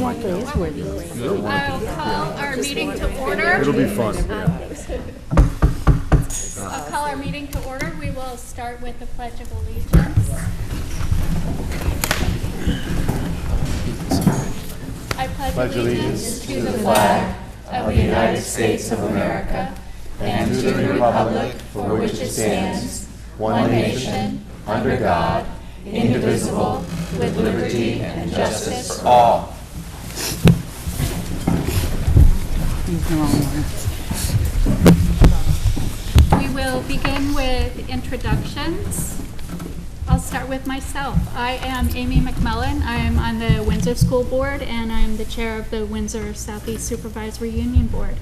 I'll call our meeting to order. It'll be fun. I'll call our meeting to order. We will start with the Pledge of Allegiance. I pledge allegiance to the flag of the United States of America and to the republic for which it stands, one nation, under God, indivisible, with liberty and justice for all. We will begin with introductions. I'll start with myself. I am Amy McMillan. I am on the Windsor School Board, and I'm the chair of the Windsor Southeast Supervisory Union Board.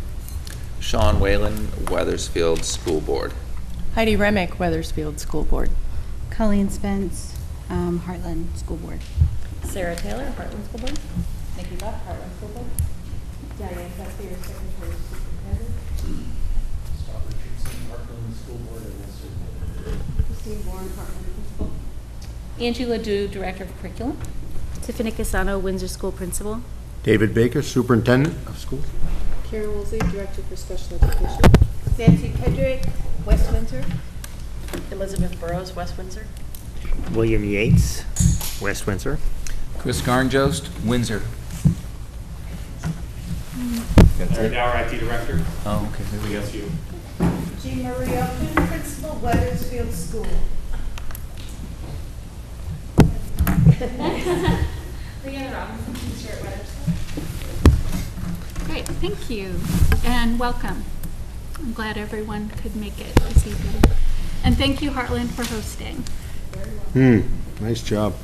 Sean Whalen, Weathersfield School Board. Heidi Remick, Weathersfield School Board. Colleen Spence, Heartland School Board. Sarah Taylor, Heartland School Board. Nikki Buck, Heartland School Board. Diane Custer, Secretary Superintendent. Scott Richardson, Heartland School Board and Windsor. Christine Warren, Heartland Principal. Angie Ledoux, Director of Curriculum. Tiffany Casano, Windsor School Principal. David Baker, Superintendent of Schools. Karen Woolsey, Director for Special Education. Nancy Kedrick, West Windsor. Elizabeth Burrows, West Windsor. William Yates, West Windsor. Chris Garnjost, Windsor. Eric Dower, IT Director. Oh, okay. There we go. Yes, you. Jean Marie Upton, Principal, Weathersfield School. Leanna Robinson, teacher at Weathersfield. Great, thank you, and welcome. I'm glad everyone could make it this evening. And thank you, Heartland, for hosting. Nice job.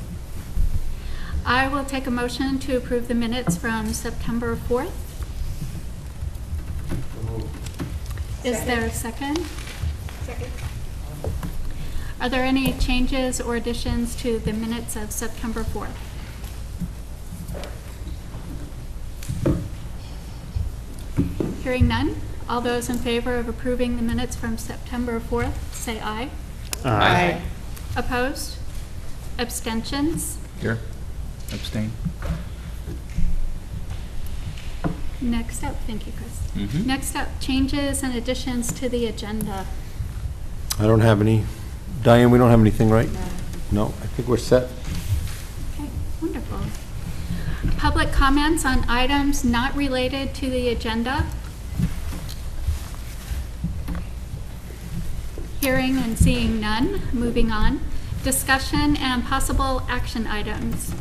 I will take a motion to approve the minutes from September 4th. Is there a second? Second. Are there any changes or additions to the minutes of September 4th? Hearing none, all those in favor of approving the minutes from September 4th, say aye. Aye. Opposed? Abstentions? Here. Abstain. Next up, thank you, Chris. Mhm. Next up, changes and additions to the agenda. I don't have any. Diane, we don't have anything, right? No, I think we're set. Okay, wonderful. Public comments on items not related to the agenda. Hearing and seeing none, moving on. Discussion and possible action items.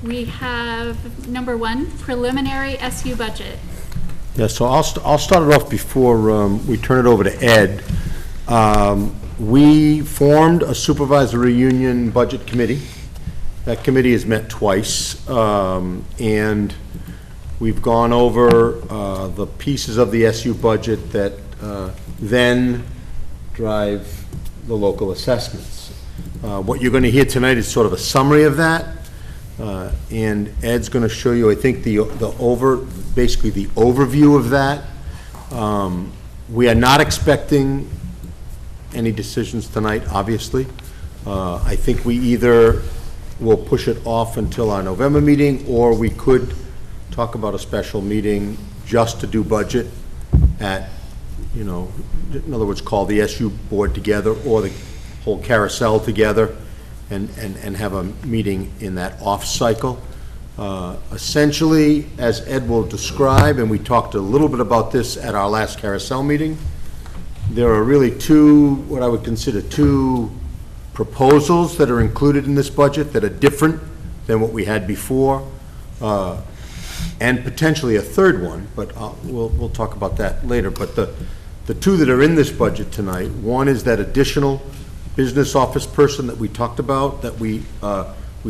We have number 1, preliminary SU budget. Yeah, so I'll start it off before we turn it over to Ed. We formed a supervisory union budget committee. That committee has met twice, and we've gone over the pieces of the SU budget that then drive the local assessments. What you're going to hear tonight is sort of a summary of that, and Ed's going to show you, I think, basically the overview of that. We are not expecting any decisions tonight, obviously. I think we either will push it off until our November meeting, or we could talk about a special meeting just to do budget at, in other words, call the SU board together or the whole carousel together and have a meeting in that off cycle. Essentially, as Ed will describe, and we talked a little bit about this at our last carousel meeting, there are really what I would consider two proposals that are included in this budget that are different than what we had before, and potentially a third one, but we'll talk about that later. But the two that are in this budget tonight, one is that additional business office person that we talked about, that we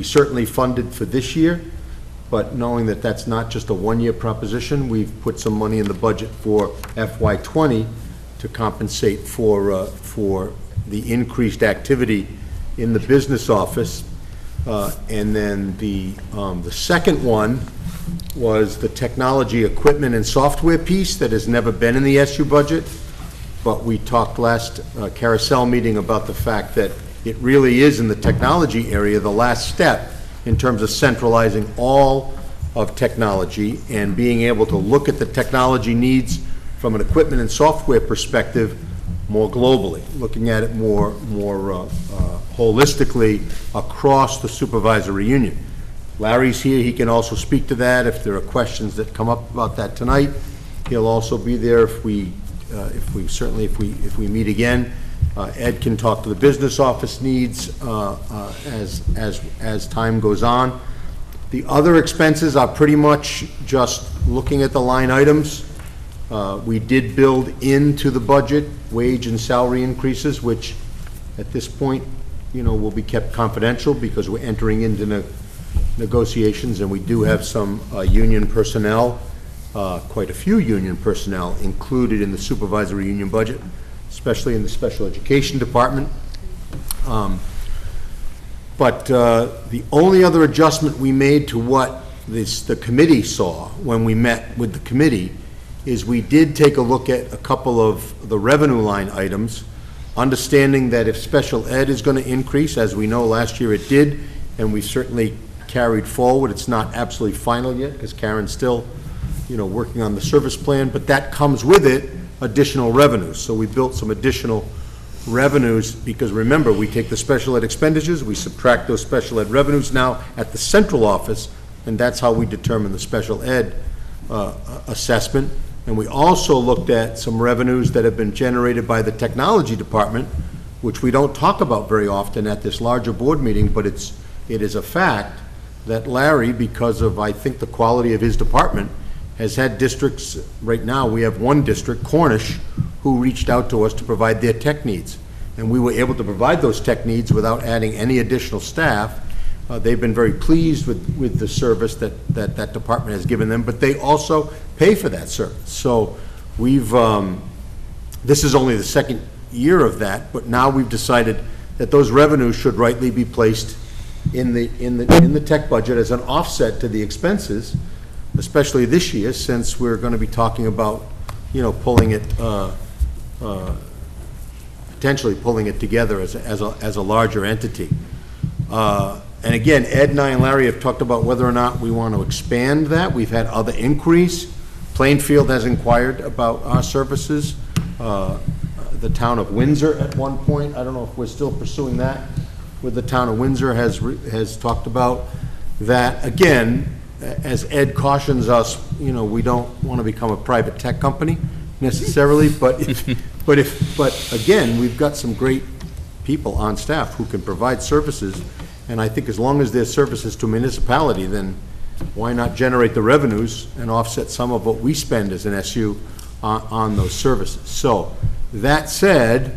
certainly funded for this year, but knowing that that's not just a one-year proposition, we've put some money in the budget for FY20 to compensate for the increased activity in the business office. And then the second one was the technology equipment and software piece that has never been in the SU budget. But we talked last carousel meeting about the fact that it really is in the technology area the last step in terms of centralizing all of technology and being able to look at the technology needs from an equipment and software perspective more globally, looking at it more holistically across the supervisory union. Larry's here, he can also speak to that if there are questions that come up about that tonight. He'll also be there if we meet again. Ed can talk to the business office needs as time goes on. The other expenses are pretty much just looking at the line items. We did build into the budget wage and salary increases, which at this point, will be kept confidential because we're entering into negotiations, and we do have some union personnel, quite a few union personnel included in the supervisory union budget, especially in the special education department. But the only other adjustment we made to what the committee saw when we met with the committee is we did take a look at a couple of the revenue line items, understanding that if special ed is going to increase, as we know last year it did, and we certainly carried forward. It's not absolutely final yet because Karen's still, working on the service plan, but that comes with it additional revenues. So we built some additional revenues because remember, we take the special ed expenditures, we subtract those special ed revenues now at the central office, and that's how we determine the special ed assessment. And we also looked at some revenues that have been generated by the technology department, which we don't talk about very often at this larger board meeting, but it is a fact that Larry, because of, I think, the quality of his department, has had districts, right now we have one district, Cornish, who reached out to us to provide their tech needs. And we were able to provide those tech needs without adding any additional staff. They've been very pleased with the service that department has given them, but they also pay for that service. So we've, this is only the second year of that, but now we've decided that those revenues should rightly be placed in the tech budget as an offset to the expenses, especially this year, since we're going to be talking about, pulling it, potentially pulling it together as a larger entity. And again, Ed and I and Larry have talked about whether or not we want to expand that. We've had other inquiries. Plainfield has inquired about our services. The town of Windsor at one point, I don't know if we're still pursuing that, with the town of Windsor has talked about that. Again, as Ed cautions us, we don't want to become a private tech company necessarily, but again, we've got some great people on staff who can provide services, and I think as long as there's services to municipality, then why not generate the revenues and offset some of what we spend as an SU on those services. So that said,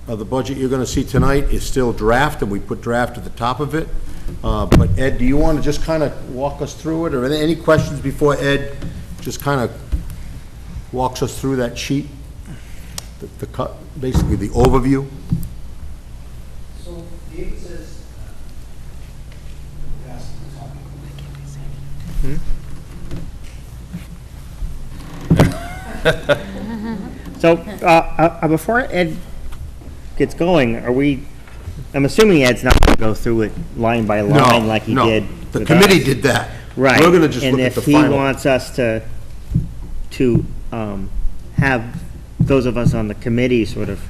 the budget you're going to see tonight is still draft, and we put draft at the top of it. But Ed, do you want to just kind of walk us through it, or are there any questions before Ed just kind of walks us through that sheet, basically the overview? So David says, So, before Ed gets going, I'm assuming Ed's not going to go through it line by line like he did. The with committee us. did that. Right. We're going to just look at the final. And if he wants us to have those of us on the committee sort of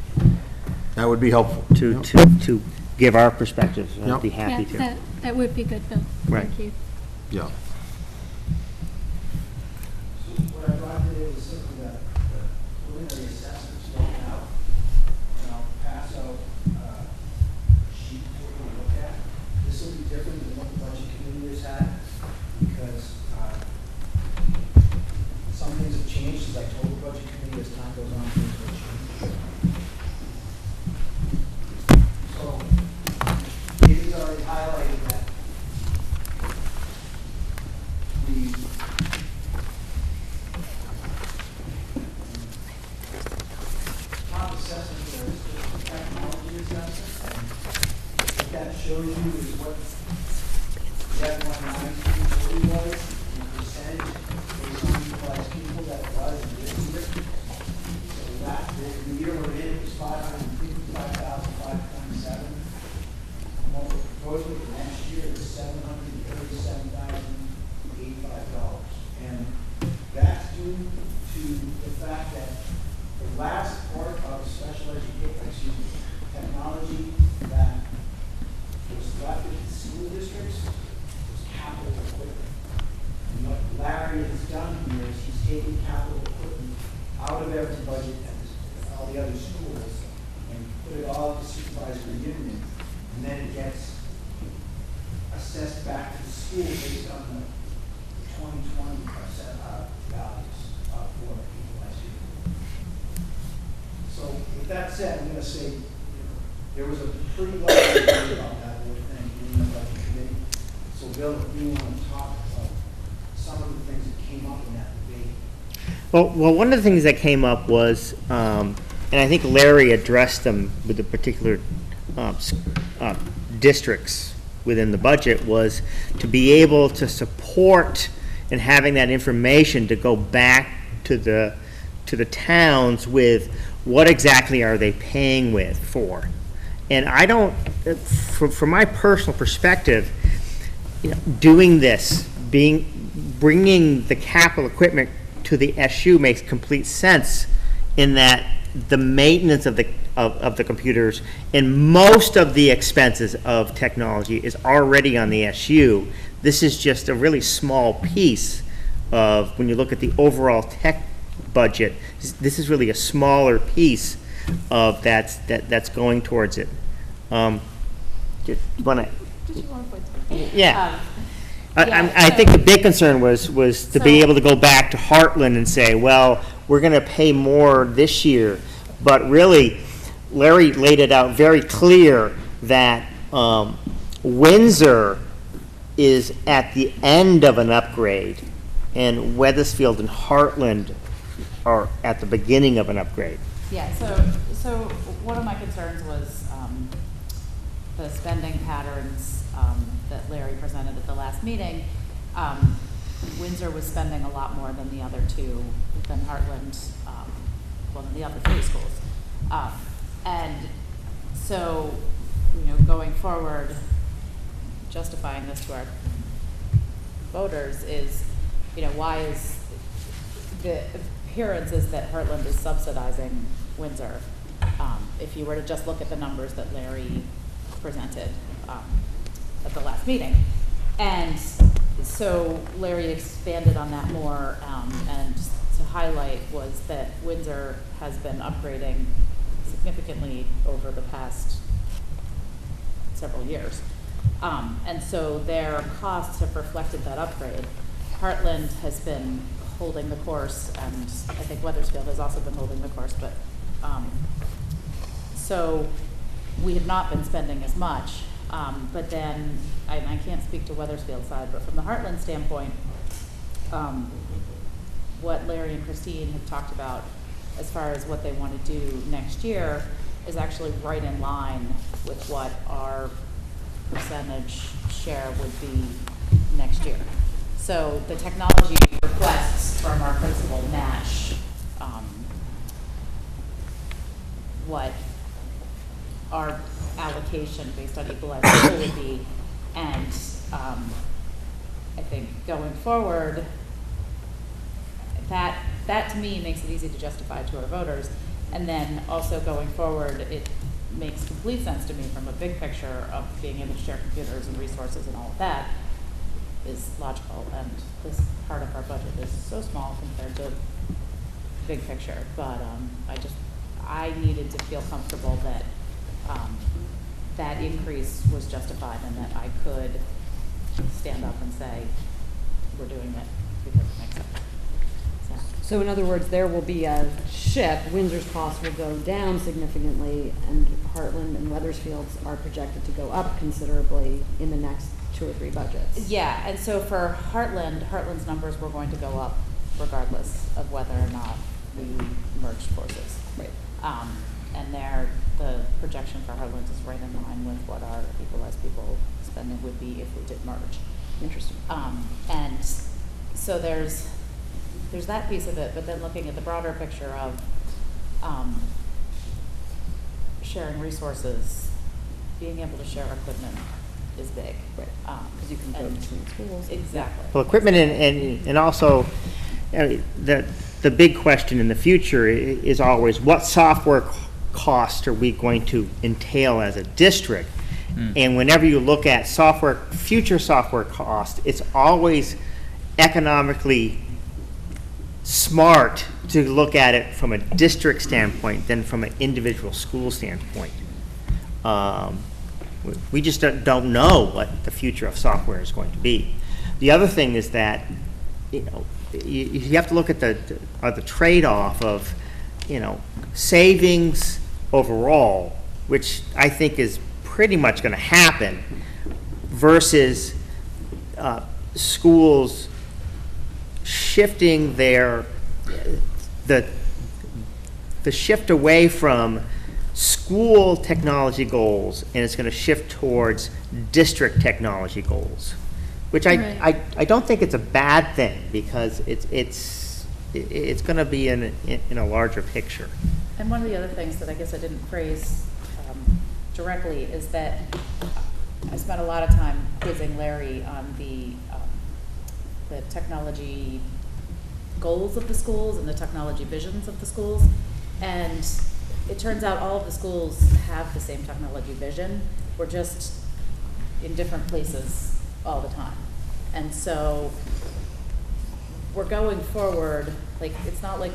That would be helpful. to give our perspectives, I'd be happy to. That would be good, Bill. Right. Thank you. Yeah. so what I brought today was simply that the preliminary assessments going out, and I'll pass out a sheet for you to look at. This will be different than what the budget committee has had, because some things have changed, as I told the budget committee, as time goes on, things will change. So, David's already highlighted that the top assessment there is just the technology assessment. What that shows you is what that 11940 was in percentage based on utilized people that it was in this year. So that, the year we're in was 555,527. And what we're proposing for next year is 737,855. due to the fact that the last part of special education, technology that was left in the school districts was capital equipment. And what Larry has done here is he's taken capital equipment out of every budget at all the other schools and put it all to supervisory union, and then it gets assessed back to the school based on the 2020 values for equalized union. So with that said, I'm going to say there was a pretty large debate about that whole thing in the budget committee. So Bill, if you want to talk about some of the things that came up in that debate. Well, one of the things that came up was, and I think Larry addressed them with the particular districts within the budget, was to be able to support and having that information to go back to the towns with what exactly are they paying with for. And I don't, from my personal perspective, doing this, bringing the capital equipment to the SU makes complete sense, in that the maintenance of the computers and most of the expenses of technology is already on the SU. This is just a really small piece of, when you look at the overall tech budget, this is really a smaller piece of that's going towards it. Just you want to point something? Yeah. Yeah, I so- think the big concern was to be So- able to go back to Heartland and say, well, we're going to pay more this year. But really, Larry laid it out very clear that Windsor is at the end of an upgrade, and Weathersfield and Heartland are at the beginning of an upgrade. Yeah, so one of my concerns was the spending patterns that Larry presented at the last meeting. Windsor was spending a lot more than the other two, than Heartland, than the other three schools. And so, going forward, justifying this to our voters is, why is the appearance is that Heartland is subsidizing Windsor. If you were to just look at the numbers that Larry presented at the last meeting. And so Larry expanded on that more, and to highlight was that Windsor has been upgrading significantly over the past several years. And so their costs have reflected that upgrade. Heartland has been holding the course, and I think Weathersfield has also been holding the course, but so we have not been spending as much. But then, I can't speak to Weathersfield's side, but from the Heartland standpoint, what Larry and Christine have talked about as far as what they want to do next year is actually right in line with what our percentage share would be next year. So the technology requests from our principal match what our allocation based on equalized school would be, and I think going forward, that to me makes it easy to justify to our voters, and then also going forward, it makes complete sense to me from a big picture of being able to share computers and resources and all of that is logical, and this part of our budget is so small compared to big picture, but I needed to feel comfortable that that increase was justified and that I could stand up and say, we're doing it because it makes sense. So in other words, there will be a shift. Windsor's costs will go down significantly, and Heartland and Weathersfield's are projected to go up considerably in the next 2 or 3 budgets. Yeah, and so for Heartland's numbers were going to go up regardless of whether or not we merged forces. Right. And the projection for Heartland is right in line with what our equalized people spending would be if we did merge. Interesting. And so there's that piece of it, but then looking at the broader picture of sharing resources, being able to share equipment is big. Right. Because you can go between schools. Exactly. Well, equipment and also, the big question in the future is always, what software cost are we going to entail as a district? And whenever you look at future software cost, it's always economically smart to look at it from a district standpoint than from an individual school standpoint. We just don't know what the future of software is going to be. The other thing is that, you have to look at the trade-off of, savings overall, which I think is pretty much going to happen, versus schools shifting the shift away from school technology goals, and it's going to shift towards district technology goals, which I don't think it's a bad thing, because it's going to be in a larger picture. And one of the other things that I guess I didn't phrase directly is that I spent a lot of time quizzing Larry on the technology goals of the schools and the technology visions of the schools, and it turns out all of the schools have the same technology vision. We're just in different places all the time. And so we're going forward, like, it's not like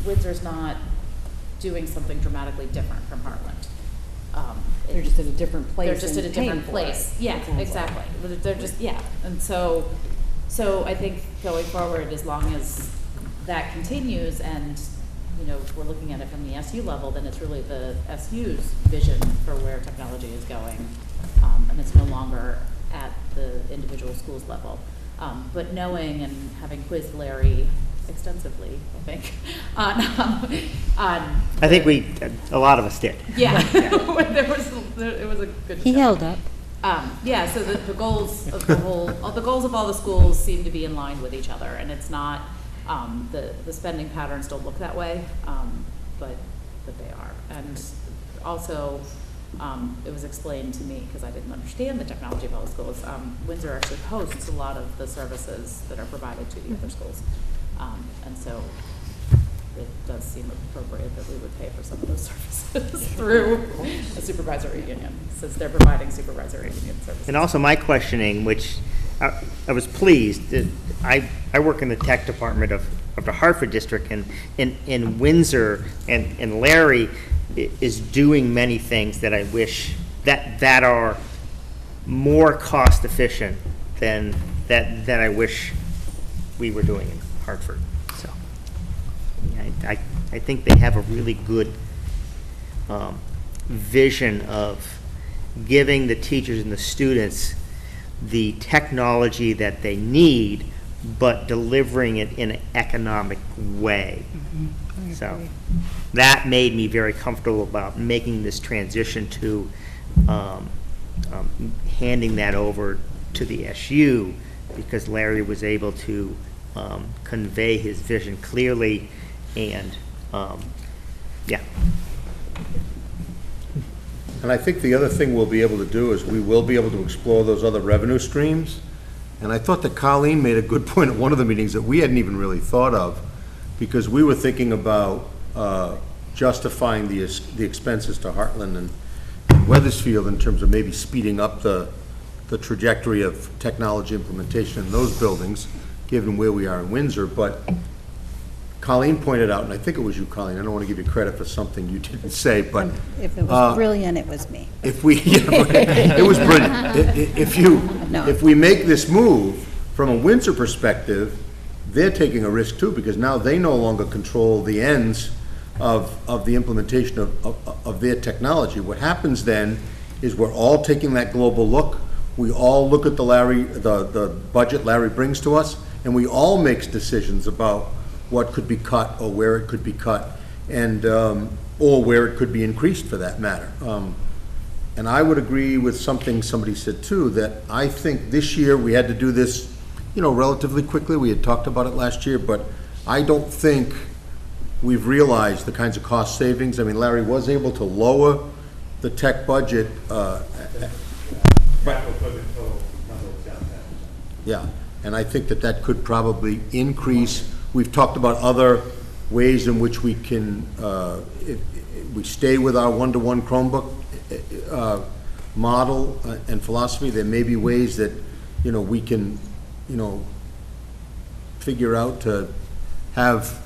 Windsor's not doing something dramatically different from Heartland. They're just at a different place. They're just at a and paying different for place. it, Yeah, it sounds exactly. like. They're just, yeah. And so I think going forward, as long as that continues and, we're looking at it from the SU level, then it's really the SU's vision for where technology is going. And it's no longer at the individual schools level. But knowing and having quizzed Larry extensively, I think, on I think a lot of us did. Yeah, it was a good. He held up. Yeah, so the goals of the goals of all the schools seem to be in line with each other, and it's not, the spending patterns don't look that way, but they are. And also, it was explained to me, because I didn't understand the technology of all the schools, Windsor actually hosts a lot of the services that are provided to the other schools. And so it does seem appropriate that we would pay for some of those services through a supervisory union, since they're providing supervisory union services. And also my questioning, which I was pleased, that I work in the tech department of the Hartford district, and in Windsor, and Larry is doing many things that I wish that are more cost efficient than that I wish we were doing in Hartford. So I think they have a really good vision of giving the teachers and the students the technology that they need, but delivering it in an economic way. So that made me very comfortable about making this transition to handing that over to the SU, because Larry was able to convey his vision clearly, and yeah. And I think the other thing we'll be able to do is we will be able to explore those other revenue streams. And I thought that Colleen made a good point at one of the meetings that we hadn't even really thought of, because we were thinking about justifying the expenses to Heartland and Wethersfield in terms of maybe speeding up the trajectory of technology implementation in those buildings, given where we are in Windsor. But Colleen pointed out, and I think it was you, Colleen, I don't want to give you credit for something you didn't say, but If it was brilliant, it was me. it was brilliant. If we make this move from a Windsor perspective, they're taking a risk too, because now they no longer control the ends of the implementation of their technology. What happens then is we're all taking that global look. We all look at the budget Larry brings to us, and we all make decisions about what could be cut or where it could be cut, and or where it could be increased for that matter. And I would agree with something somebody said too, that I think this year we had to do this, relatively quickly. We had talked about it last year, but I don't think we've realized the kinds of cost savings. I mean, Larry was able to lower the tech budget. Yeah, and I think that could probably increase we've talked about other ways in which we can, if we stay with our one-to-one Chromebook model and philosophy. There may be ways that, we can, figure out to have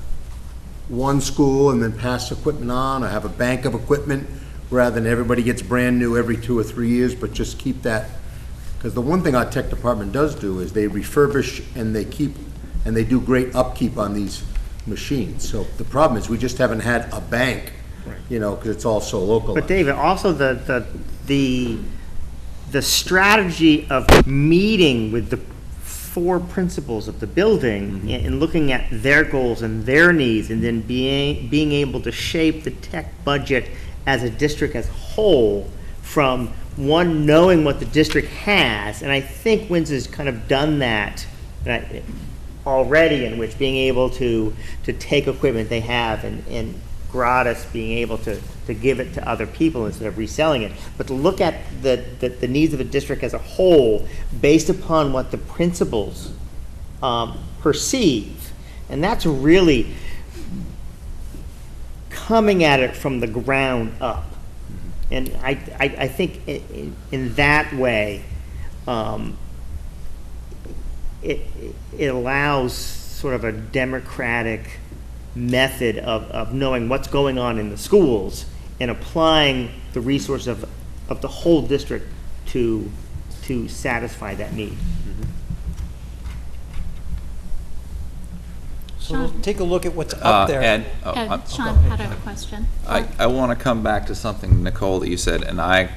one school and then pass equipment on, or have a bank of equipment, rather than everybody gets brand new every 2 or 3 years, but just keep that. Because the one thing our tech department does do is they refurbish and they do great upkeep on these machines. So the problem is we just haven't had a bank, because it's all so local. But David, also the strategy of meeting with the 4 principals of the building and looking at their goals and their needs, and then being able to shape the tech budget as a district as a whole, from one, knowing what the district has, and I think Windsor's kind of done that already, in which being able to take equipment they have and gratis being able to give it to other people instead of reselling it, but to look at the needs of the district as a whole based upon what the principals perceive. And that's really coming at it from the ground up. And I think in that way, it allows sort of a democratic method of knowing what's going on in the schools and applying the resources of the whole district to satisfy that need. So we'll take a look at what's up there. Ed, Sean had a question. I want to come back to something, Nicole, that you said, and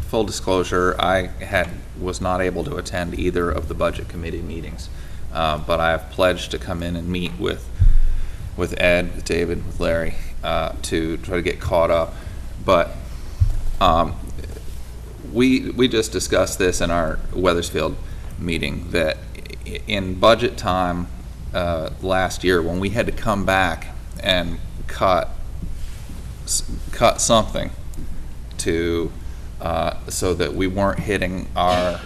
full disclosure, I was not able to attend either of the budget committee meetings, but I have pledged to come in and meet with Ed, with David, with Larry, to try to get caught up. But we just discussed this in our Wethersfield meeting, that in budget time last year, when we had to come back and cut something to so that we weren't hitting our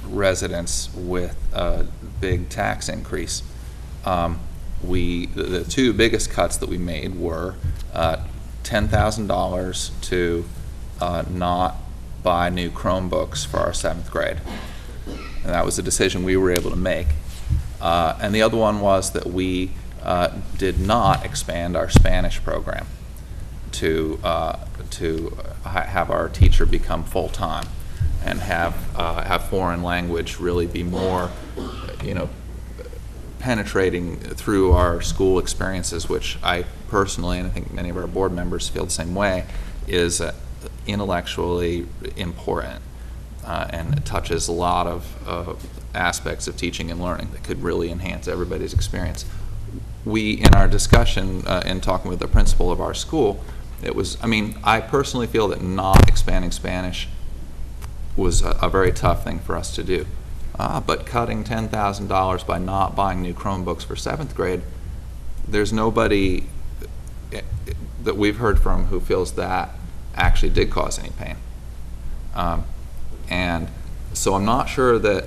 residents with a big tax increase. The 2 biggest cuts that we made were $10,000 to not buy new Chromebooks for our 7th grade. And that was a decision we were able to make. And the other one was that we did not expand our Spanish program to have our teacher become full-time and have foreign language really be more, penetrating through our school experiences, which I personally, and I think many of our board members feel the same way, is intellectually important, and it touches a lot of aspects of teaching and learning that could really enhance everybody's experience. We, in our discussion in talking with the principal of our school, I personally feel that not expanding Spanish was a very tough thing for us to do. But cutting $10,000 by not buying new Chromebooks for 7th grade, there's nobody that we've heard from who feels that actually did cause any pain. And so I'm not sure that,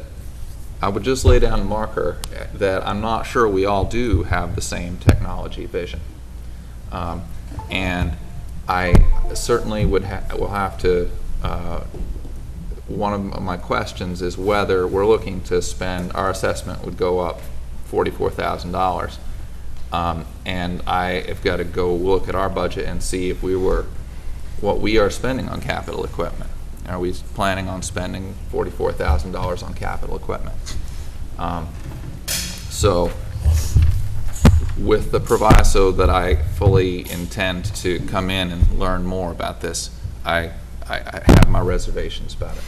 I would just lay down a marker that I'm not sure we all do have the same technology vision. And I certainly will have to, one of my questions is whether we're looking to spend, our assessment would go up $44,000. And I have got to go look at our budget and see if what we are spending on capital equipment. Are we planning on spending $44,000 on capital equipment? So with the proviso that I fully intend to come in and learn more about this, I have my reservations about it.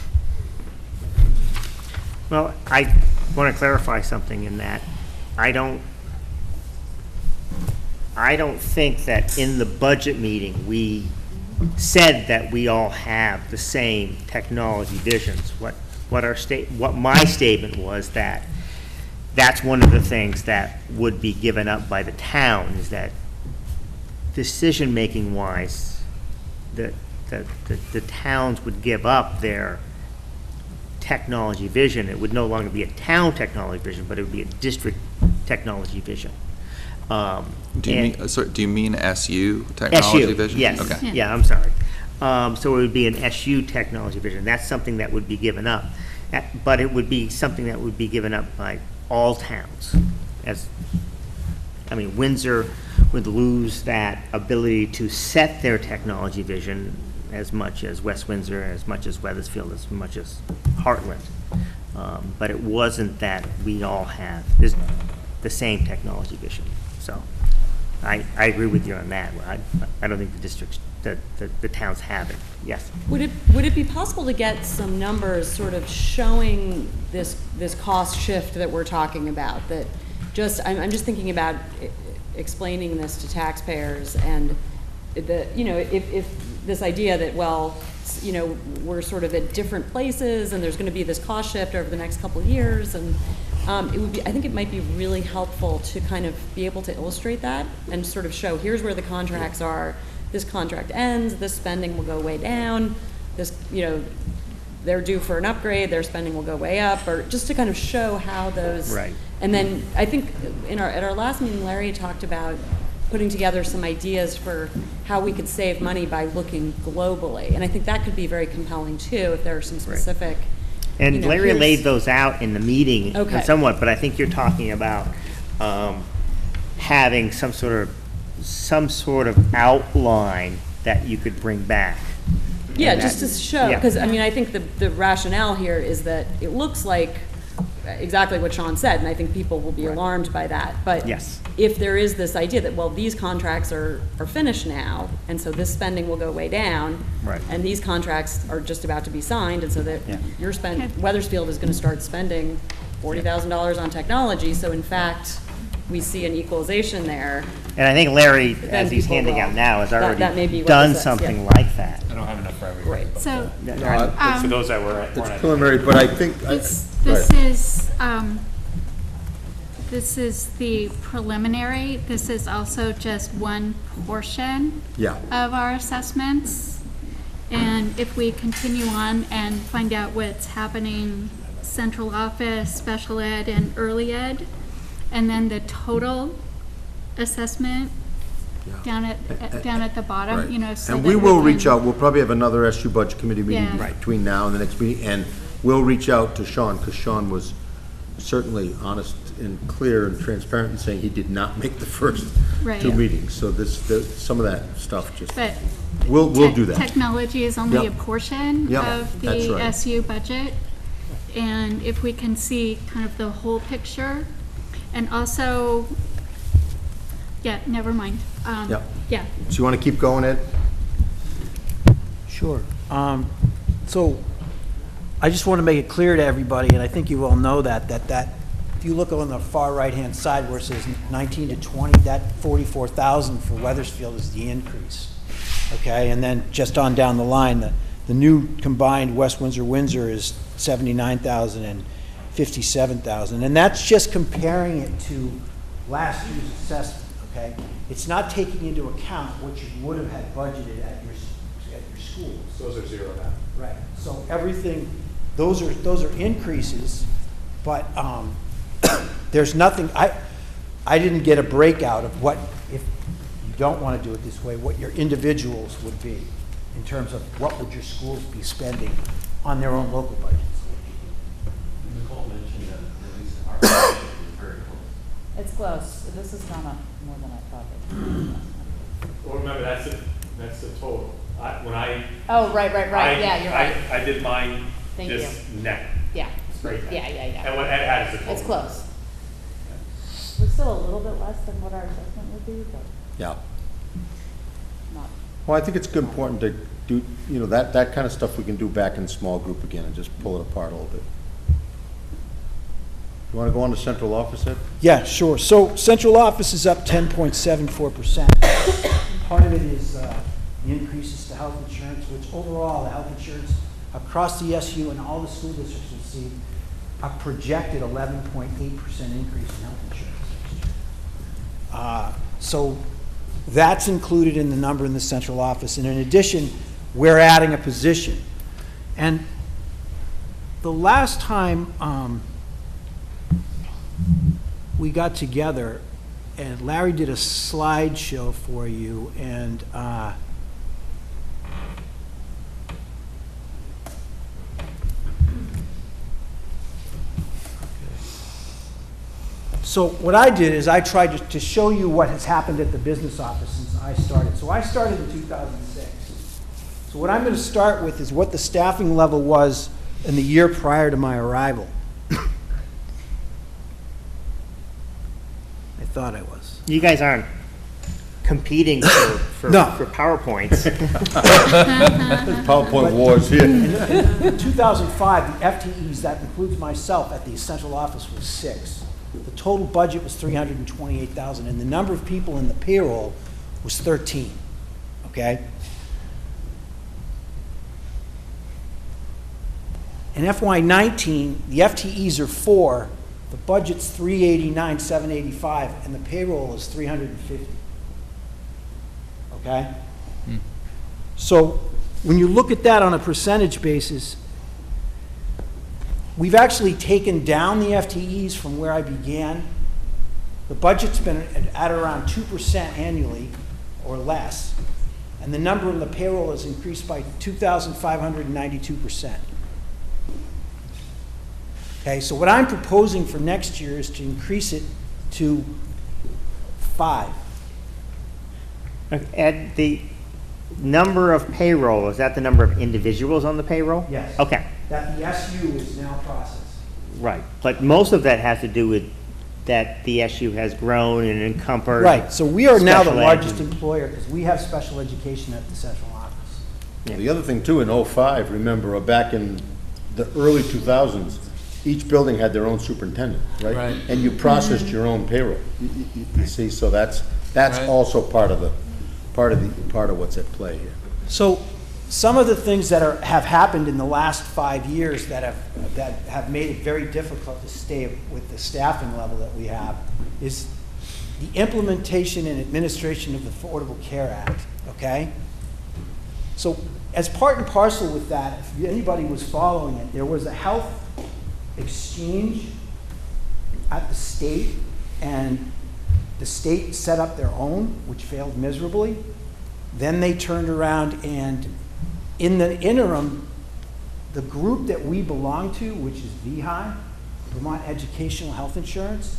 Well, I want to clarify something in that I don't think that in the budget meeting we said that we all have the same technology visions. What my statement was that that's one of the things that would be given up by the town, is that decision-making wise, the towns would give up their technology vision. It would no longer be a town technology vision, but it would be a district technology vision. Do you and- mean, sorry, do you mean SU technology SU, vision? yes, Okay. yeah, I'm sorry. So it would be an SU technology vision, that's something that would be given up. But it would be something that would be given up by all towns. Windsor would lose that ability to set their technology vision as much as West Windsor, as much as Weathersfield, as much as Heartland. But it wasn't that we all have the same technology vision. So I agree with you on that. I don't think the districts, the towns have it. Yes. Would it be possible to get some numbers sort of showing this cost shift that we're talking about? That I'm just thinking about explaining this to taxpayers and if this idea that, well, we're sort of at different places and there's going to be this cost shift over the next couple of years, and I think it might be really helpful to kind of be able to illustrate that and sort of show, here's where the contracts are, this contract ends, this spending will go way down, this, they're due for an upgrade, their spending will go way up, or just to kind of show how those. Right. And then I think at our last meeting, Larry talked about putting together some ideas for how we could save money by looking globally. And I think that could be very compelling too, if there are some specific. And Larry laid those out in the meeting somewhat, but I think you're talking about having some sort of outline that you could bring back. Yeah, just to show, because I think the rationale here is that it looks like exactly what Sean said, and I think people will be alarmed by that. But yes, if there is this idea that, well, these contracts are finished now, and so this spending will go way down, and these contracts are just about to be signed, and so that Weathersfield is going to start spending $40,000 on technology, so in fact, we see an equalization there. And I think Larry, as he's handing out now, has already done something like that. I don't have enough for everybody. Right. So, for those that were at. It's preliminary, but I think. This is the preliminary. This is also just one portion of our assessments. And if we continue on and find out what's happening, central office, special ed, and early ed, and then the total assessment down at the bottom, so and that we will reach can- out. We'll probably have another SU budget committee meeting Yeah. between now and the next meeting, and we'll reach out to Sean, because Sean was certainly honest and clear and transparent in saying he did not make the first two meetings. So some of that stuff just, But we'll do that. Technology is only a portion of the right. SU budget. And if we can see kind of the whole picture, and also, never mind. So you want to keep going, Ed? Sure. So I just want to make it clear to everybody, and I think you all know that if you look on the far right-hand side where it says 19 to 20, that 44,000 for Weathersfield is the increase. Okay, and then just on down the line, the new combined West Windsor is 79,000 and 57,000, and that's just comparing it to last year's assessment. Okay, it's not taking into account what you would have had budgeted at your schools. Those are zero now. Right. So everything, those are increases, but there's nothing. I didn't get a breakout of what, if you don't want to do it this way, what your individuals would be in terms of what would your schools be spending on their own local budgets. Nicole mentioned that at least our budget is very close. It's close. This has gone up more than I thought it would. Well, remember, that's the total. Right. Yeah, you're right. I did mine Thank just you. net. Yeah. Straight net. Yeah. And what Ed had is the total. It's close. We're still a little bit less than what our assessment would be, but Yeah. not. Well, I think it's important to do, that kind of stuff we can do back in small group again and just pull it apart a little bit. You want to go on to central office, Ed? Yeah, sure. So central office is up 10.74%. Part of it is the increases to health insurance, which overall the health insurance across the SU and all the school districts will see a projected 11.8% increase in health insurance next year. So that's included in the number in the central office. And in addition, we're adding a position. And the last time we got together and Larry did a slideshow for you, and so what I did is I tried to show you what has happened at the business office since I started. So I started in 2006. So what I'm going to start with is what the staffing level was in the year prior to my arrival. I thought I was. You guys aren't competing for No. PowerPoints. PowerPoint wars here. In 2005, the FTEs, that includes myself, at the central office was 6. The total budget was $328,000, and the number of people in the payroll was 13, okay? In FY19, the FTEs are 4, the budget's $389,785, and the payroll is $350. Okay? So when you look at that on a percentage basis, we've actually taken down the FTEs from where I began. The budget's been at around 2% annually or less, and the number in the payroll has increased by 2,592%. Okay, so what I'm proposing for next year is to increase it to 5. And the number of payroll, is that the number of individuals on the payroll? Yes. Okay, That the SU is now processed. right. But most of that has to do with that the SU has grown and encompassed. Right, so we are now the special ed. largest employer because we have special education at the central office. The other thing too, in '05, remember, back in the early 2000s, each building had their own superintendent, right? Right. And you processed your own payroll. You see, so that's Right. also part of what's at play here. So some of the things that have happened in the last 5 years that have made it very difficult to stay with the staffing level that we have is the implementation and administration of the Affordable Care Act, okay? So as part and parcel with that, if anybody was following it, there was a health exchange at the state, and the state set up their own, which failed miserably. Then they turned around, and in the interim, the group that we belong to, which is VHI, Vermont Educational Health Insurance,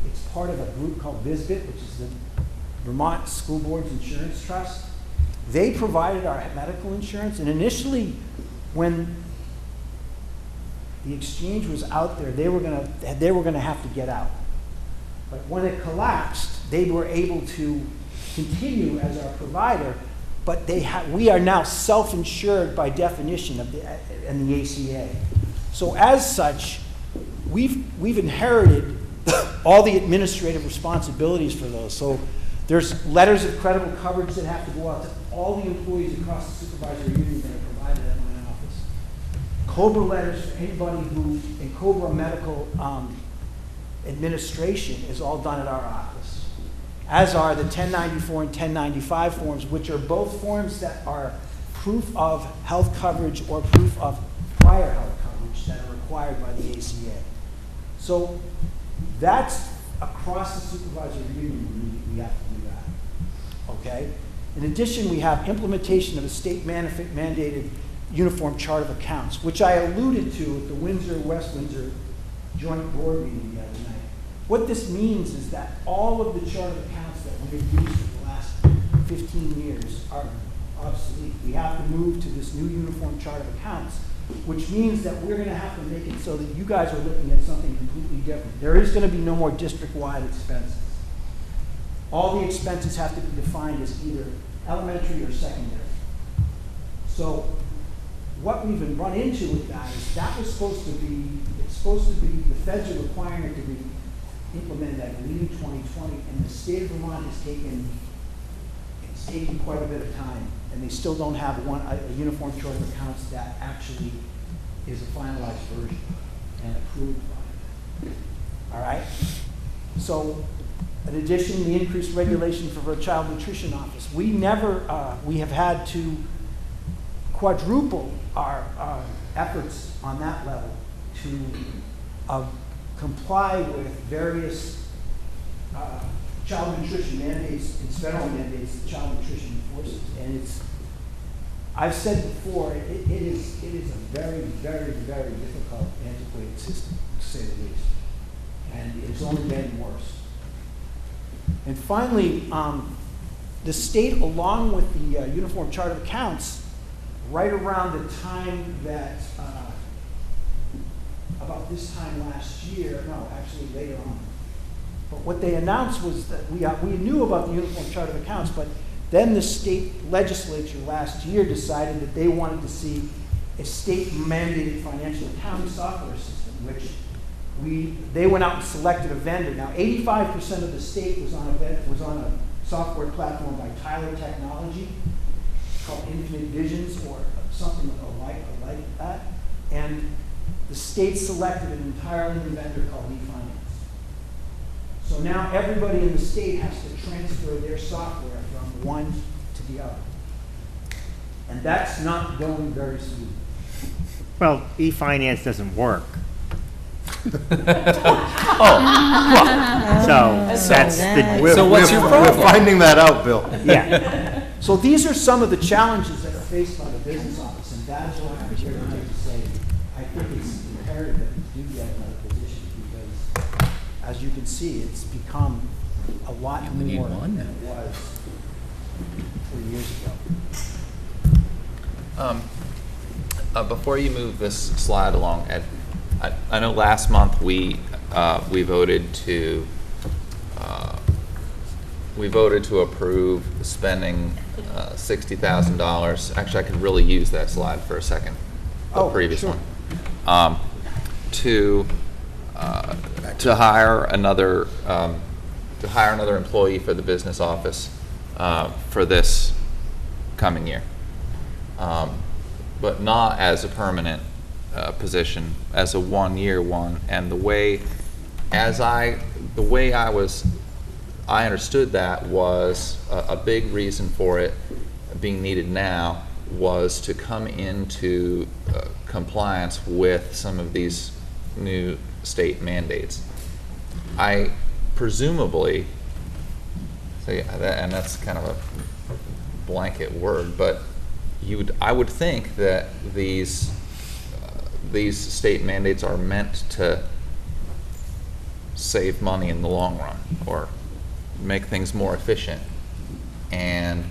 it's part of a group called VSBIT, which is the Vermont School Boards Insurance Trust. They provided our medical insurance, and initially, when the exchange was out there, they were gonna have to get out. But when it collapsed, they were able to continue as our provider, but we are now self-insured by definition in the ACA. So as such, we've inherited all the administrative responsibilities for those. So there's letters of credible coverage that have to go out to all the employees across the supervisory union that are provided at my office. COBRA letters for anybody who, in COBRA medical administration is all done at our office, as are the 1094 and 1095 forms, which are both forms that are proof of health coverage or proof of prior health coverage that are required by the ACA. So that's across the supervisory union, we have to do that, okay? In addition, we have implementation of a state mandated uniform chart of accounts, which I alluded to at the Windsor-West Windsor joint board meeting the other night. What this means is that all of the chart of accounts that we've used for the last 15 years are obsolete. We have to move to this new uniform chart of accounts, which means that we're going to have to make it so that you guys are looking at something completely different. There is going to be no more district-wide expenses. All the expenses have to be defined as either elementary or secondary. So what we've been run into with that is that was supposed to be, the feds are requiring it to be implemented, I believe, in 2020, and the state of Vermont has taken quite a bit of time, and they still don't have a uniform chart of accounts that actually is a finalized version and approved by it. All right? So, in addition, the increased regulation for our child nutrition office. We have had to quadruple our efforts on that level to comply with various child nutrition mandates, it's federal mandates that child nutrition enforces. And it's, I've said before, it is a very, very, very difficult, antiquated system, to say the least. And it's only getting worse. And finally, the state, along with the Uniform Chart of Accounts, right around the time that, about this time last year, no, actually later on. But what they announced was that we knew about the Uniform Chart of Accounts, but then the state legislature last year decided that they wanted to see a state-mandated financial accounting software system, which they went out and selected a vendor. Now, 85% of the state was on a software platform by Tyler Technology called Infinite Visions or something like that. And the state selected an entirely new vendor called eFinance. So now everybody in the state has to transfer their software from one to the other. And that's not going very smoothly. Well, e-finance doesn't work. So that's the. So what's your problem? We're finding that out, Bill. Yeah. So these are some of the challenges that are faced by the business office, and that's why I'm here tonight to say I think it's imperative that we do get another position because, as you can see, it's become a lot more than it was 4 years ago. Before you move this slide along, Ed, I know last month we voted to approve spending $60,000. Actually, I could really use that slide for a second. The previous sure. one. To hire another employee for the business office for this coming year, but not as a permanent position, as a one-year one. And the way I understood that was a big reason for it being needed now was to come into compliance with some of these new state mandates. I presumably, and that's kind of a blanket word, but I would think that these state mandates are meant to save money in the long run or make things more efficient. And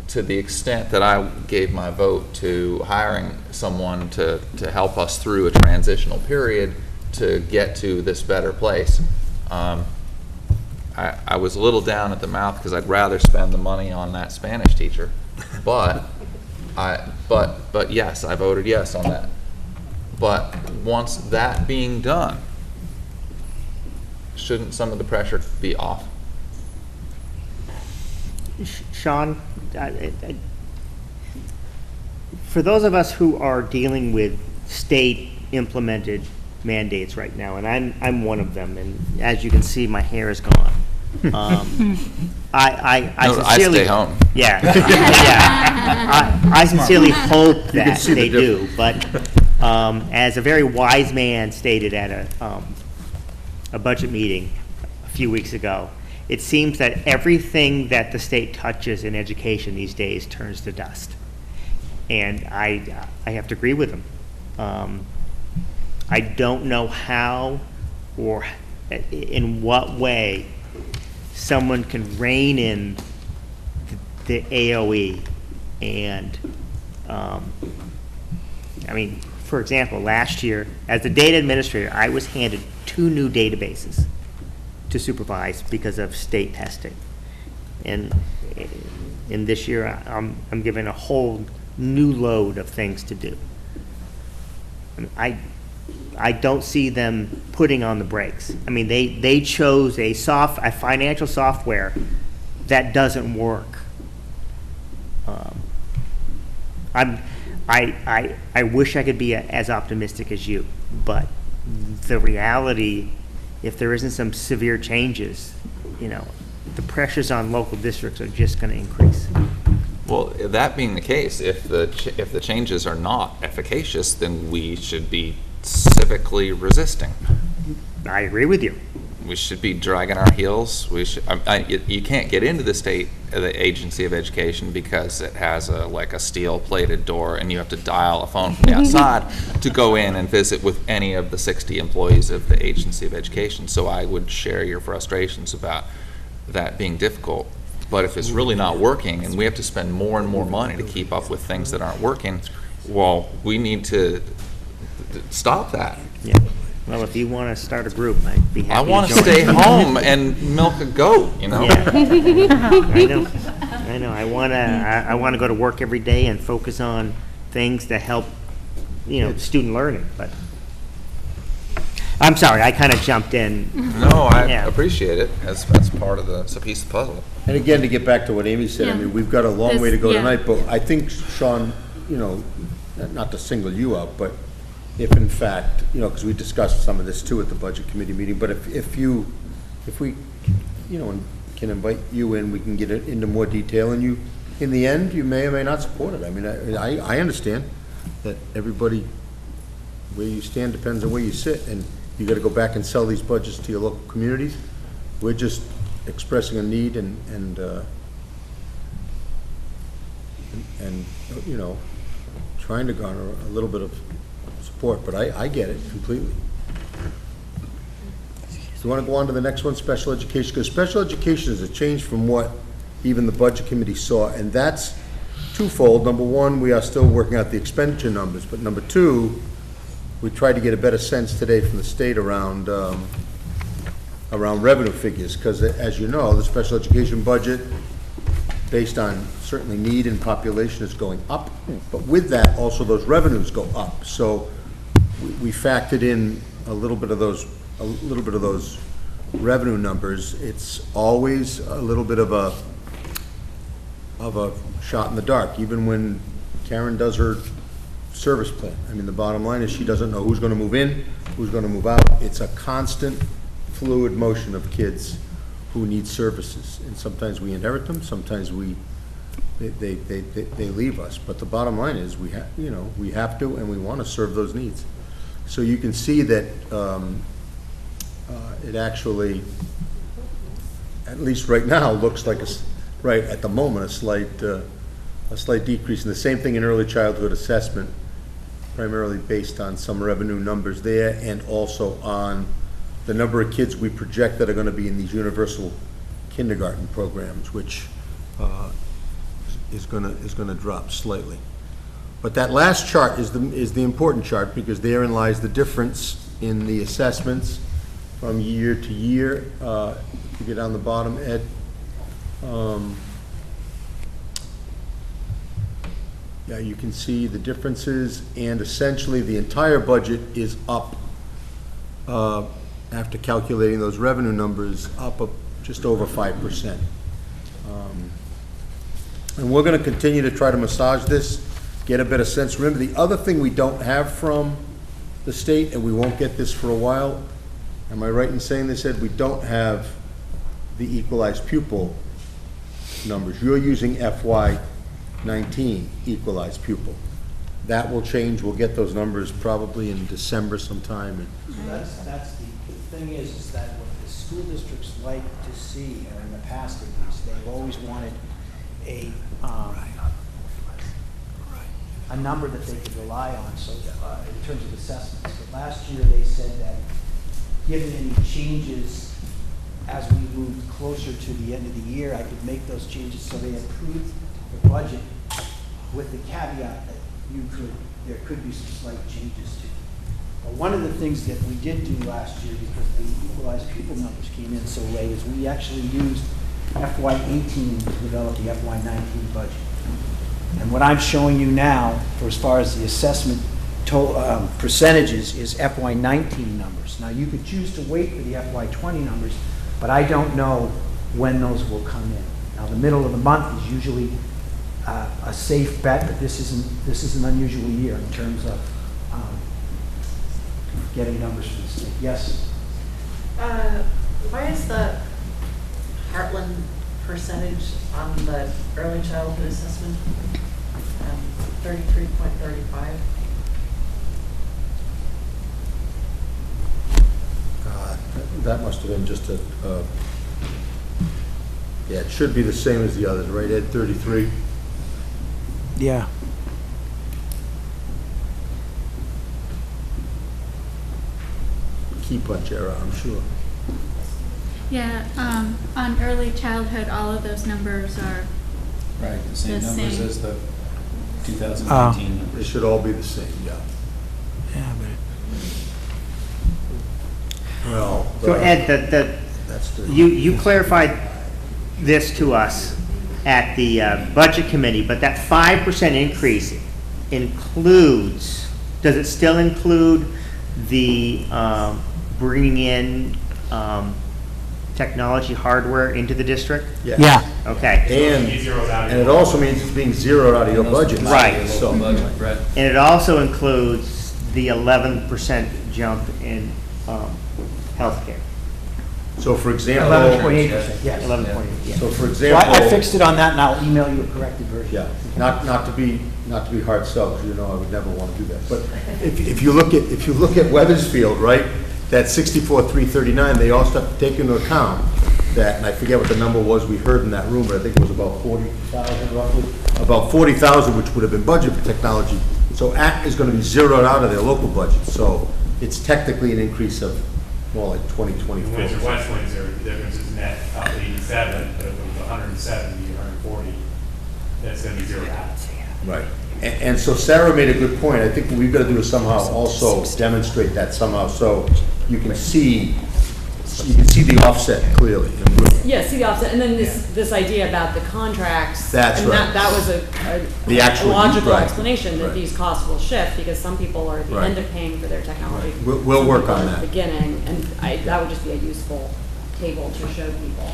to the extent that I gave my vote to hiring someone to help us through a transitional period to get to this better place, I was a little down at the mouth because I'd rather spend the money on that Spanish teacher. But yes, I voted yes on that. But once that being done, shouldn't some of the pressure be off? Sean, for those of us who are dealing with state implemented mandates right now, and I'm one of them, and as you can see, my hair is gone. I stay home. Yeah, yeah. I sincerely hope that they do, but as a very wise man stated at a budget meeting a few weeks ago, it seems that everything that the state touches in education these days turns to dust, and I have to agree with him. I don't know how or in what way someone can rein in the AOE and I mean, for example, last year as the data administrator I was handed 2 new databases to supervise because of state testing, and in this year I'm given a whole new load of things to do. I don't see them putting on the brakes. I mean, they chose a financial software that doesn't work. I wish I could be as optimistic as you, but the reality, if there isn't some severe changes, the pressures on local districts are just going to increase. Well, that being the case, if the changes are not efficacious, then we should be civically resisting. I agree with you. we should be dragging our heels. You can't get into the agency of education because it has like a steel-plated door, and you have to dial a phone from the outside to go in and visit with any of the 60 employees of the agency of education. So I would share your frustrations about that being difficult. But if it's really not working, and we have to spend more and more money to keep up with things that aren't working, well, we need to stop that. Yeah. Well, if you want to start a group, I'd be happy to join. I want to stay home and milk a goat, you know? Yeah. I know. I want to go to work every day and focus on things that help, student learning, but I'm sorry, I kind of jumped in. No, I appreciate it. That's part of it's a piece of the puzzle. And again, to get back to what Amy said, I mean, we've got a long way to go tonight, but I think, Sean, not to single you out, but if in fact, because we discussed some of this too at the budget committee meeting, but if we, can invite you in, we can get it into more detail, and you, in the end, you may or may not support it. I mean, I understand that everybody, where you stand depends on where you sit, and you got to go back and sell these budgets to your local communities. We're just expressing a need and trying to garner a little bit of support, but I get it completely. So you want to go on to the next one, special education, because special education is a change from what even the budget committee saw, and that's twofold. Number one, we are still working out the expenditure numbers, but number two, we tried to get a better sense today from the state around revenue figures, because as you know, the special education budget, based on certainly need and population, is going up, but with that, also those revenues go up. So we factored in a little bit of those revenue numbers. It's always a little bit of a shot in the dark, even when Karen does her service plan. I mean, the bottom line is she doesn't know who's going to move in, who's going to move out. It's a constant fluid motion of kids who need services, and sometimes we inherit them, sometimes they leave us. But the bottom line is we have to, and we want to serve those needs. So you can see that it actually, at least right now, looks like right at the moment a slight decrease. And the same thing in early childhood assessment, primarily based on some revenue numbers there, and also on the number of kids we project that are going to be in these universal kindergarten programs, which is going to drop slightly. But that last chart is the important chart, because therein lies the difference in the assessments from year to year. If you get down the bottom, Ed, yeah, you can see the differences, and essentially the entire budget is up, after calculating those revenue numbers, up just over 5%. And we're going to continue to try to massage this, get a better sense. Remember, the other thing we don't have from the state, and we won't get this for a while, am I right in saying this, Ed? We don't have the equalized pupil numbers. You're using FY19 equalized pupil. That will change. We'll get those numbers probably in December sometime. So that's the thing is that what the school districts like to see, or in the past at least, they've always wanted a number that they could rely on. So in terms of assessments, but last year they said that given any changes as we moved closer to the end of the year, I could make those changes. So they approved the budget with the caveat that there could be some slight changes to it. But one of the things that we did do last year, because the equalized pupil numbers came in so late, is we actually used FY18 to develop the FY19 budget. And what I'm showing you now, for as far as the assessment percentages, is FY19 numbers. Now, you could choose to wait for the FY20 numbers, but I don't know when those will come in. Now, the middle of the month is usually a safe bet, but this is an unusual year in terms of getting numbers from the state. Yes? Why is the Heartland percentage on the early childhood assessment 33.35? that must have been just a, yeah, it should be the same as the others, right, Ed, 33? Yeah. Key punch error, I'm sure. Yeah, on early childhood, all of those numbers are Right, the same The numbers same. as the 2019 numbers. They should all be the same, yeah. Yeah, but Well. So Ed, That's the. you clarified this to us at the Budget Committee, but that 5% increase includes, does it still include the bringing in technology hardware into the district? Yeah. yeah, Okay. And it also means it's being zeroed out of your budget. Right. So, Right. And it also includes the 11% jump in healthcare. so for example. 11.8%, yes. 11.8, yeah. So for So example. I fixed it on that, and I'll email you a corrected version. Yeah, not to be hard sell, because you know I would never want to do that. But if you look at Weathersfield, right, that 64,339, they also have to take into account that, and I forget what the number was we heard in that room, but I think it was about 40,000 roughly, about 40,000, which would have been budget for technology. So ACT is going to be zeroed out of their local budget. So it's technically an increase of more like 20, 24. Windsor, West Windsor, the difference is net up 87, but if it was 170, 140, that's going to be zeroed out. Right. And so Sarah made a good point. I think what we've got to do is somehow also demonstrate that somehow, so you can see the offset clearly. And Yeah, see the offset, and then this idea about the contracts. That's and right. that was The actual- a logical right, explanation that right. these costs will shift because some people are at the Right. end of paying for their technology. Right. We'll Some work people on are at that. the beginning, and that would just be a useful table to show people.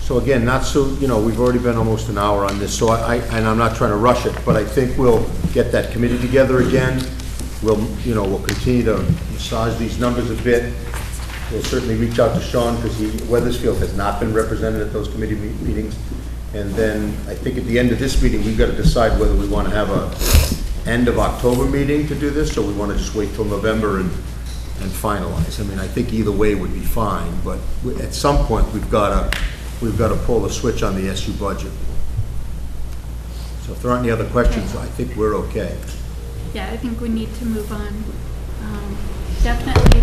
So again, not so, we've already been almost an hour on this, so and I'm not trying to rush it, but I think we'll get that committee together again. We'll continue to massage these numbers a bit. We'll certainly reach out to Sean, because Weathersfield has not been represented at those committee meetings. And then I think at the end of this meeting, we've got to decide whether we want to have a end of October meeting to do this, or we want to just wait till November and finalize. I mean, I think either way would be fine, but at some point, we've got to pull the switch on the SU budget. So if there aren't any other questions, I think we're okay. Yeah, I think we need to move on. Definitely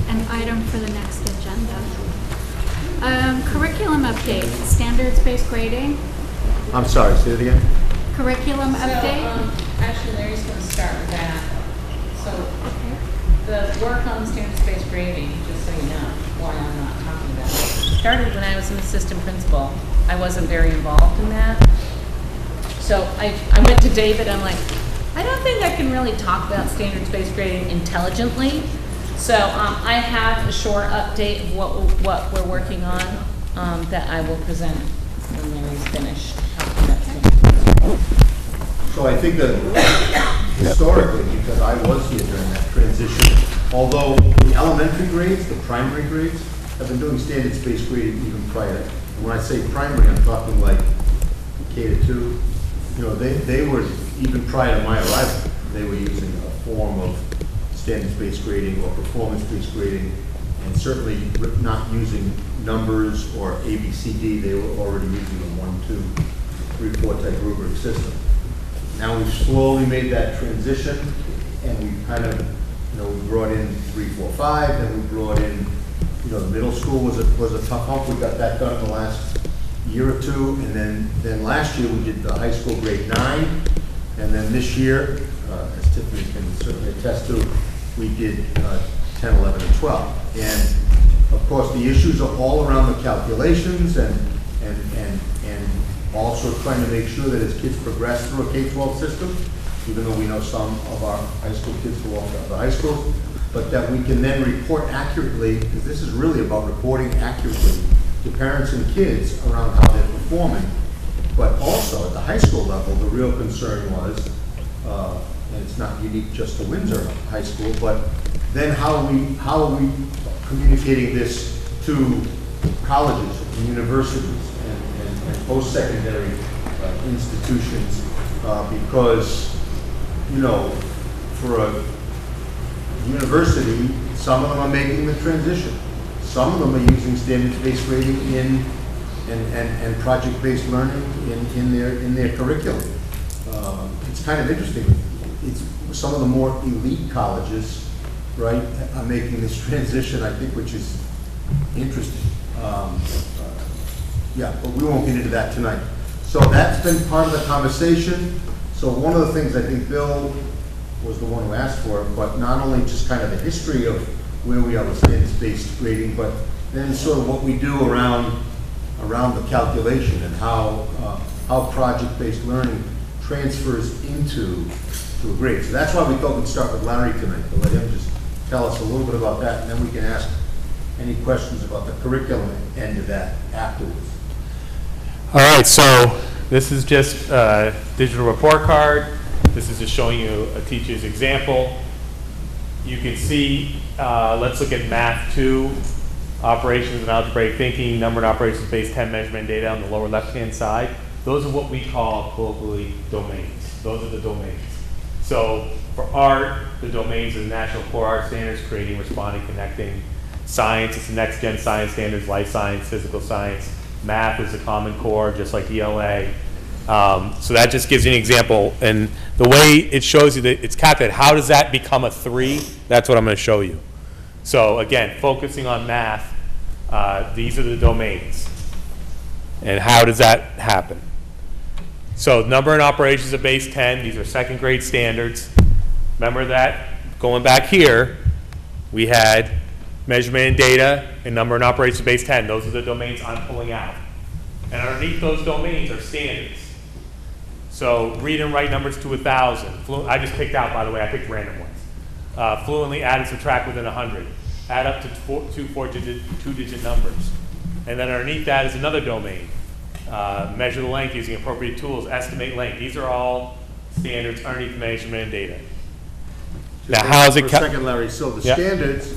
an item for the next agenda. Curriculum update, standards-based grading. I'm sorry, say it again? Curriculum update. Actually, Larry's going to start with that. So the work on standards-based grading, just so you know why I'm not talking about it, started when I was an assistant principal. I wasn't very involved in that. So I went to David, I'm like, I don't think I can really talk about standards-based grading intelligently. So I have a short update of what we're working on that I will present when Larry's finished. So I think that historically, because I was here during that transition, although the elementary grades, the primary grades, have been doing standards-based grading even prior. And when I say primary, I'm talking like K-2. They were, even prior to my arrival, they were using a form of standards-based grading or performance-based grading, and certainly not using numbers or A, B, C, D. They were already using a 1, 2, 3, 4 type rubric system. Now we've slowly made that transition, and we've kind of, we brought in 3, 4, 5, then we brought in, the middle school was a tough hump. We got that done in the last year or two, and then last year we did the high school grade 9, and then this year, as Tiffany can certainly attest to, we did 10, 11, and 12. And of course, the issues are all around the calculations and also trying to make sure that as kids progress through a K-12 system, even though we know some of our high school kids belong to other high schools, but that we can then report accurately, because this is really about reporting accurately to parents and kids around how they're performing. But also at the high school level, the real concern was, and it's not unique just to Windsor High School, but then how are we communicating this to colleges and universities and post-secondary institutions, because, for a university, Some of them are making the transition. Some of them are using standards-based grading and project-based learning in their curriculum. It's kind of interesting. It's some of the more elite colleges, right, are making this transition, I think, which is interesting. Yeah, but we won't get into that tonight. So that's been part of the conversation. So one of the things I think Bill was the one who asked for it, but not only just kind of the history of where we are with standards-based grading, but then sort of what we do around the calculation and how project-based learning transfers into a grade. So that's why we thought we'd start with Larry tonight, to let him just tell us a little bit about that, and then we can ask any questions about the curriculum end of that afterwards. All right, so this is just a digital report card. This is just showing you a teacher's example. You can see, let's look at Math 2, operations and algebraic thinking, number and operations based 10 measurement data on the lower left-hand side. Those are what we call colloquially domains. Those are the domains. So for art, the domains are the National Core Art Standards, creating, responding, connecting. Science, it's the next gen science standards, life science, physical science. Math is the Common Core, just like ELA. So that just gives you an example. And the way it shows you that it's calculated, how does that become a 3? That's what I'm going to show you. So again, focusing on math, these are the domains. And how does that happen? So number and operations of base 10, these are second grade standards. Remember that going back here, we had measurement and data and number and operations of base 10. Those are the domains I'm pulling out. And underneath those domains are standards. So read and write numbers to 1,000. I just picked out, by the way, I picked random ones. Fluently add and subtract within 100. Add up to two-digit numbers. And then underneath that is another domain. Measure the length using appropriate tools, estimate length. These are all standards underneath measurement and data. Now, how's it? For a second, Larry. So the standards.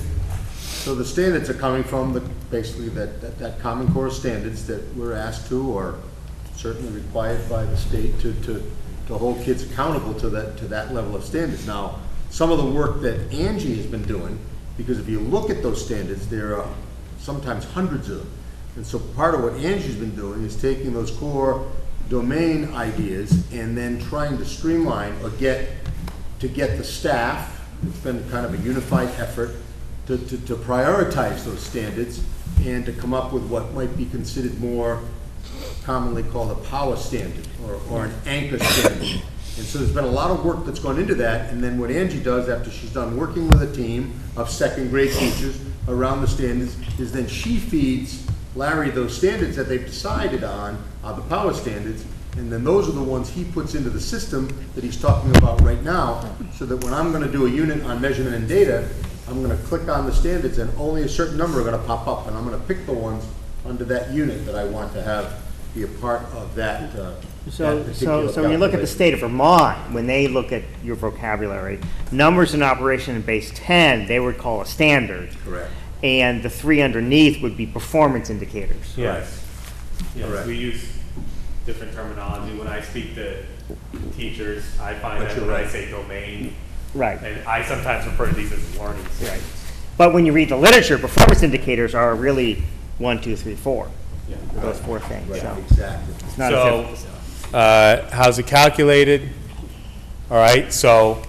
So the standards are coming from basically that Common Core standards that we're asked to, or certainly required by the state to hold kids accountable to that level of standards. Now, some of the work that Angie has been doing, because if you look at those standards, there are sometimes hundreds of them. And so part of what Angie's been doing is taking those core domain ideas and then trying to streamline or get the staff, it's been kind of a unified effort, to prioritize those standards and to come up with what might be considered more commonly called a power standard or an anchor standard. And so there's been a lot of work that's gone into that, and then what Angie does after she's done working with a team of second grade teachers around the standards is then she feeds Larry those standards that they've decided on are the power standards, and then those are the ones he puts into the system that he's talking about right now, so that when I'm going to do a unit on measurement and data, I'm going to click on the standards and only a certain number are going to pop up, and I'm going to pick the ones under that unit that I want to have be a part of that. So when you look at the state of Vermont, when they look at your vocabulary, numbers in operation in base 10, they would call a standard. Correct. And the 3 underneath would be performance indicators. Yes. Yes, Correct. we use different terminology. When I speak to teachers, I find that when I say domain, right, and I sometimes refer to these as learning standards. Right. But when you read the literature, performance indicators are really 1, 2, 3, 4. Yeah. Those 4 things. Right, so exactly. It's not how's it calculated? All right, so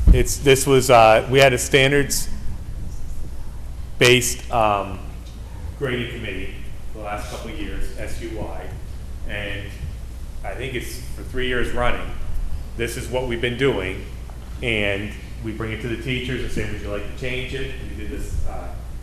we had a standards based grading committee the last couple of years, SUY, and I think it's for 3 years running. This is what we've been doing, and we bring it to the teachers and say, would you like to change it? We did this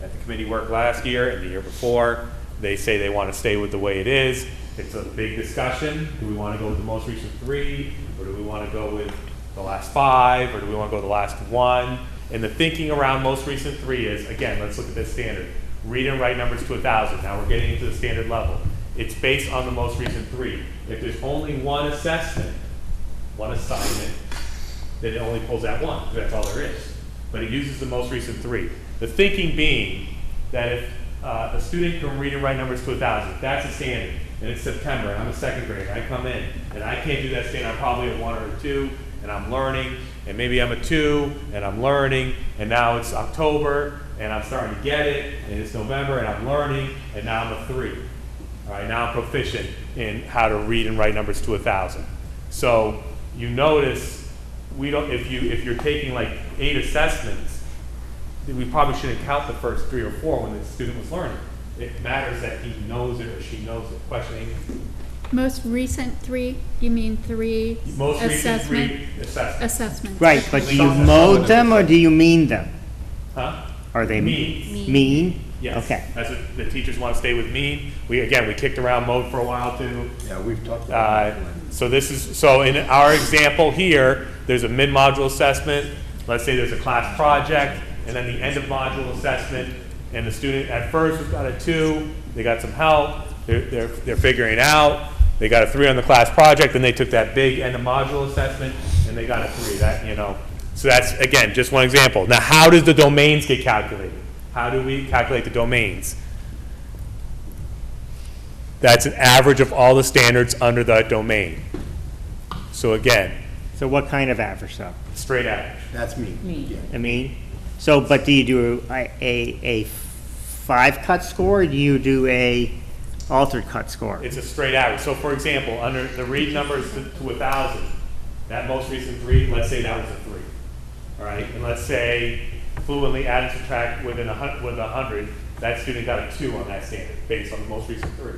at the committee work last year and the year before. They say they want to stay with the way it is. It's a big discussion. Do we want to go with the most recent 3, or do we want to go with the last 5, or do we want to go with the last 1? And the thinking around most recent 3 is, again, let's look at this standard. Read and write numbers to 1,000. Now we're getting into the standard level. It's based on the most recent 3. If there's only one assessment, one assignment, then it only pulls that one, because that's all there is. But it uses the most recent 3. The thinking being that if a student can read and write numbers to 1,000, that's a standard, and it's September, and I'm a second grader, I come in, and I can't do that standard, I'm probably a 1 or a 2, and I'm learning, and maybe I'm a 2, and I'm learning, and now it's October, and I'm starting to get it, and it's November, and I'm learning, and now I'm a 3. All right, now I'm proficient in how to read and write numbers to 1,000. So you notice, if you're taking like 8 assessments, we probably shouldn't count the first 3 or 4 when the student was learning. It matters that he knows it or she knows it. Questioning? Most recent 3, you mean 3 Most recent 3 assessments? assessments. Right, but do you mode them or do you mean them? Huh? Are they Mean. mean? Yes. Okay. That's what the teachers want to stay with mean. We kicked around mode for a while too. Yeah, we've talked about that. So in our example here, there's a mid-module assessment. Let's say there's a class project, and then the end of module assessment, and the student at first was got a 2, they got some help, they're figuring it out, they got a 3 on the class project, and they took that big end of module assessment, and they got a 3. So that's, again, just one example. Now, how does the domains get calculated? How do we calculate the domains? That's an average of all the standards under that domain. So again. So what kind of average though? Straight average. That's mean. Yeah. I mean, so, but do you do a 5-cut score or do you do a altered cut score? It's a straight average. So for example, under the read numbers to 1,000, that most recent 3, let's say that was a 3. All right, and let's say fluently add and subtract with 100, that student got a 2 on that standard based on the most recent 3.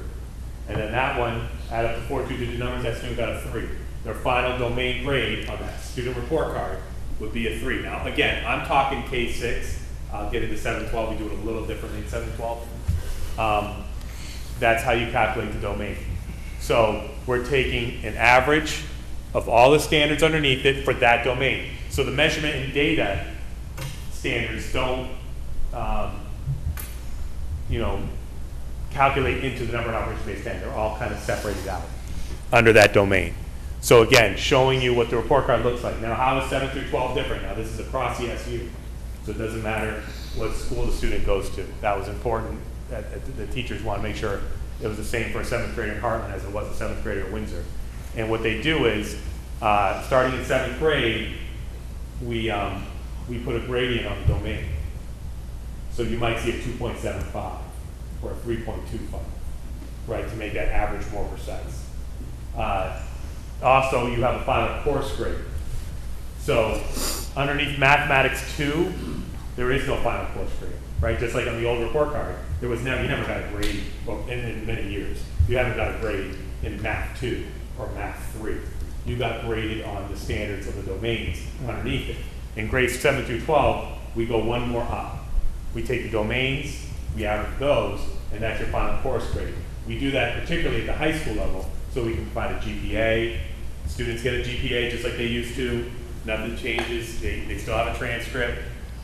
And then that one, add up to 4 2-digit numbers, that student got a 3. Their final domain grade on that student report card would be a 3. Now, again, I'm talking K6. I'll get into 712. We do it a little differently in 712. That's how you calculate the domain. So we're taking an average of all the standards underneath it for that domain. So the measurement and data standards don't, calculate into the number of operations based 10. They're all kind of separated out under that domain. So again, showing you what the report card looks like. Now, how is 7 through 12 different? Now, this is across the SU, so it doesn't matter what school the student goes to. That was important. The teachers want to make sure it was the same for a 7th grader in Heartland as it was a 7th grader at Windsor. And what they do is, starting in 7th grade, we put a gradient on the domain. So you might see a 2.75 or a 3.25, right, to make that average more precise. Also, you have a final course grade. So underneath Mathematics 2, there is no final course grade, right? Just like on the old report card, you never got a grade in many years. You haven't got a grade in Math 2 or Math 3. You got graded on the standards of the domains underneath it. In grades 7 through 12, we go one more up. We take the domains, we average those, and that's your final course grade. We do that particularly at the high school level, so we can provide a GPA. Students get a GPA just like they used to. Nothing changes. They still have a transcript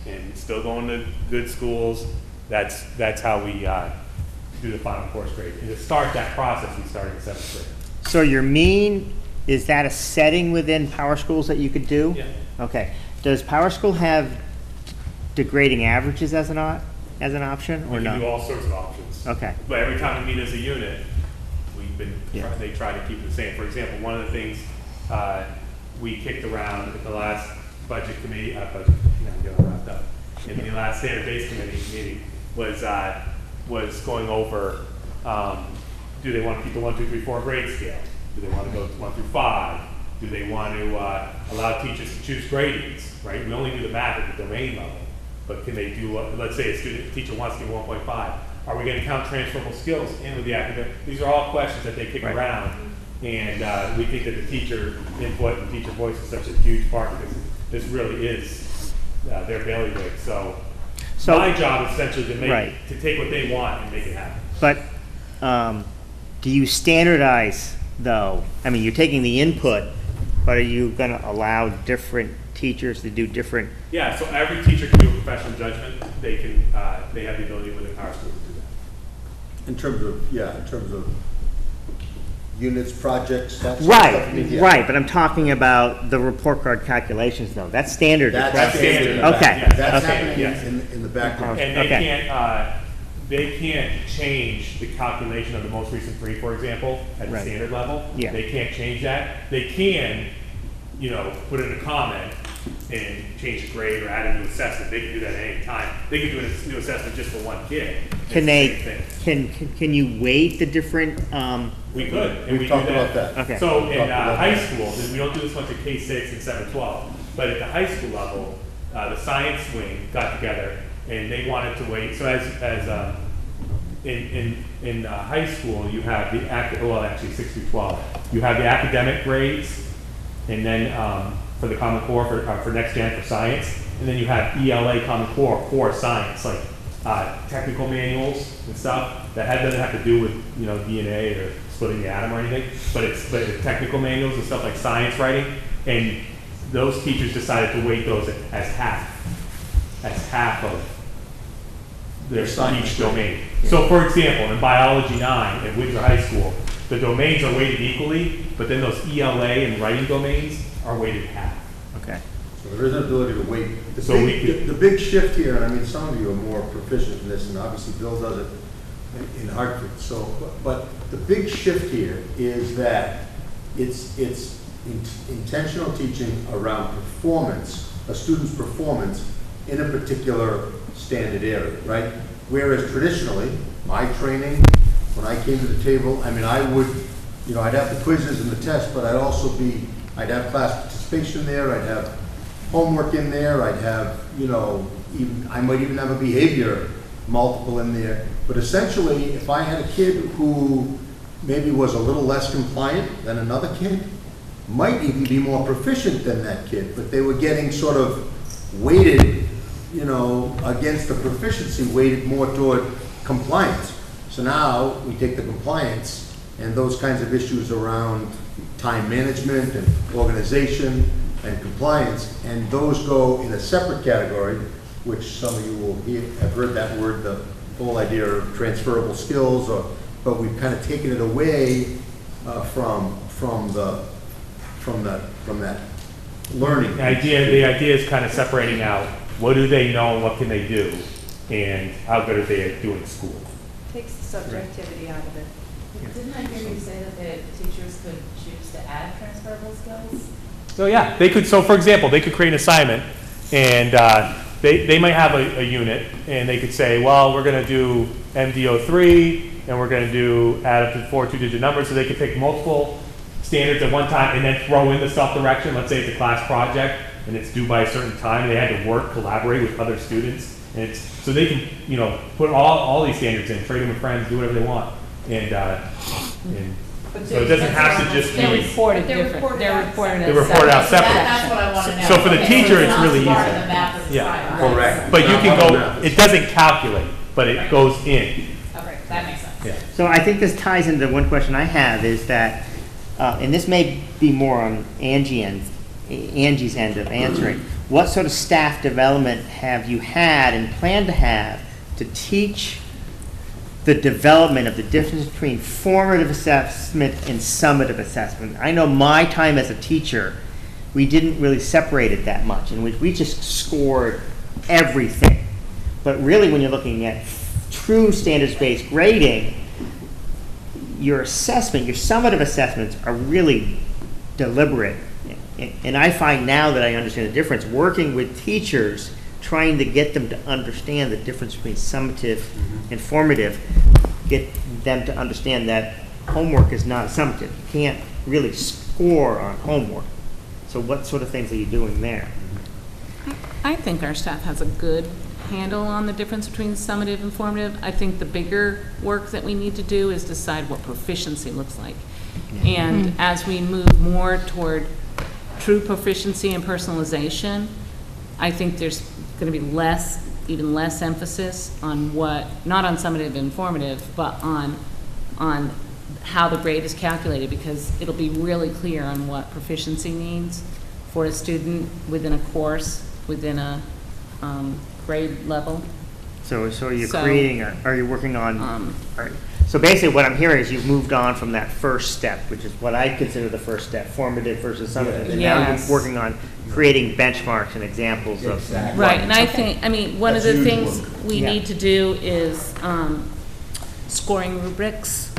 and still going to good schools. That's how we do the final course grade. And to start that process, we started in 7th grade. So your mean, is that a setting within Power Schools that you could do? Yeah. Okay. Does Power School have degrading averages as an option or We not? can do all sorts of options. Okay. But every time we meet as a unit, they try to keep it the same. For example, one of the things we kicked around at the last budget committee, I'm getting wrapped up, in the last standard-based committee meeting was going over, do they want to keep the 1, 2, 3, 4 grade scale? Do they want to go 1 through 5? Do they want to allow teachers to choose gradings, right? We only do the math at the domain level, but can they do, let's say a teacher wants to do 1.5. Are we going to count transferable skills in with the academic? These are all questions that they kick around, and we think that the teacher input and teacher voice is such a huge part because this really is their bailiwick. So my job is essentially to take what they want and make it happen. But do you standardize though? I mean, you're taking the input, but are you going to allow different teachers to do different? Yeah, so every teacher can do a professional judgment. They have the ability within Power School to do that. In terms of units, projects, that's right. But I'm talking about the report card calculations, though. That's standard. That's standard. Okay. That's happening in the background. And they can't change the calculation of the most recent 3, for example, at the standard level. Yeah. They can't change that. They can, put in a comment and change the grade or add a new assessment. They can do that at any time. They can do a new assessment just for one kid. Can It's the they, same thing. can you weight the different, We could. And We've we talked do about that. Okay. So We've in talked about high that. school, we don't do this much at K-6 and 7-12, but at the high school level, the science wing got together and they wanted to weight. So in high school, you have the well, actually 6 through 12, you have the academic grades, and then for the Common Core for next gen for science, and then you have ELA Common Core for science, like technical manuals and stuff that doesn't have to do with DNA or splitting the atom or anything, but it's technical manuals and stuff like science writing, and those teachers decided to weight those as half of their each domain. So for example, in Biology 9 at Windsor High School, the domains are weighted equally, but then those ELA and writing domains are weighted half. okay. So there is an ability to weight. So The big shift here, and I mean, some of you are more proficient in this, and obviously Bill does it in Hartford, but the big shift here is that it's intentional teaching around performance, a student's performance in a particular standard area, right? Whereas traditionally, my training, when I came to the table, I mean, I would, I'd have the quizzes and the tests, but I'd have class participation there, I'd have homework in there, I'd have, I might even have a behavior multiple in there. But essentially, if I had a kid who maybe was a little less compliant than another kid, might even be more proficient than that kid, but they were getting sort of weighted, against the proficiency, weighted more toward compliance. So now we take the compliance and those kinds of issues around time management and organization and compliance, and those go in a separate category, which some of you will have heard that word, the whole idea of transferable skills, but we've kind of taken it away from that learning. The idea is kind of separating out what do they know and what can they do, and how good are they at doing school. Takes the subjectivity out of it. Didn't I hear you say that the teachers could choose to add transferable skills? So yeah, they could. So for example, they could create an assignment, and they might have a unit, and they could say, well, we're going to do MDO3, and we're going to do add up to 4 two-digit numbers. So they could pick multiple standards at one time, and then throw in the self-direction. Let's say it's a class project, and it's due by a certain time. And they had to collaborate with other students, and so they can, put all these standards in, trade them with friends, do whatever they want, and so it doesn't have to just be. They're reported different. They're reported out separate. That's what I want to know. So for the Okay, teacher, so it's not really part easy. of the math of the Yeah, assignment. Correct. But you can go. It doesn't calculate, but it goes in. Okay, that makes sense. Yeah. So I think this ties into one question I have is that, and this may be more on Angie's end of answering, what sort of staff development have you had and plan to have to teach the development of the difference between formative assessment and summative assessment? I know my time as a teacher, we didn't really separate it that much, in which we just scored everything. But really, when you're looking at true standards-based grading, your assessment, your summative assessments are really deliberate. And I find now that I understand the difference, working with teachers, trying to get them to understand the difference between summative and formative, get them to understand that homework is not a summative. You can't really score on homework. So what sort of things are you doing there? I think our staff has a good handle on the difference between summative and formative. I think the bigger work that we need to do is decide what proficiency looks like. And as we move more toward true proficiency and personalization, I think there's going to be even less emphasis on not on summative and formative, but on how the grade is calculated, because it'll be really clear on what proficiency means for a student within a course, within a grade level. So are you working on, all right. So basically what I'm hearing is you've moved on from that first step, which is what I consider the first step, formative versus summative. And now you're working on creating benchmarks and examples of. Right, and one of the things we need to do is scoring rubrics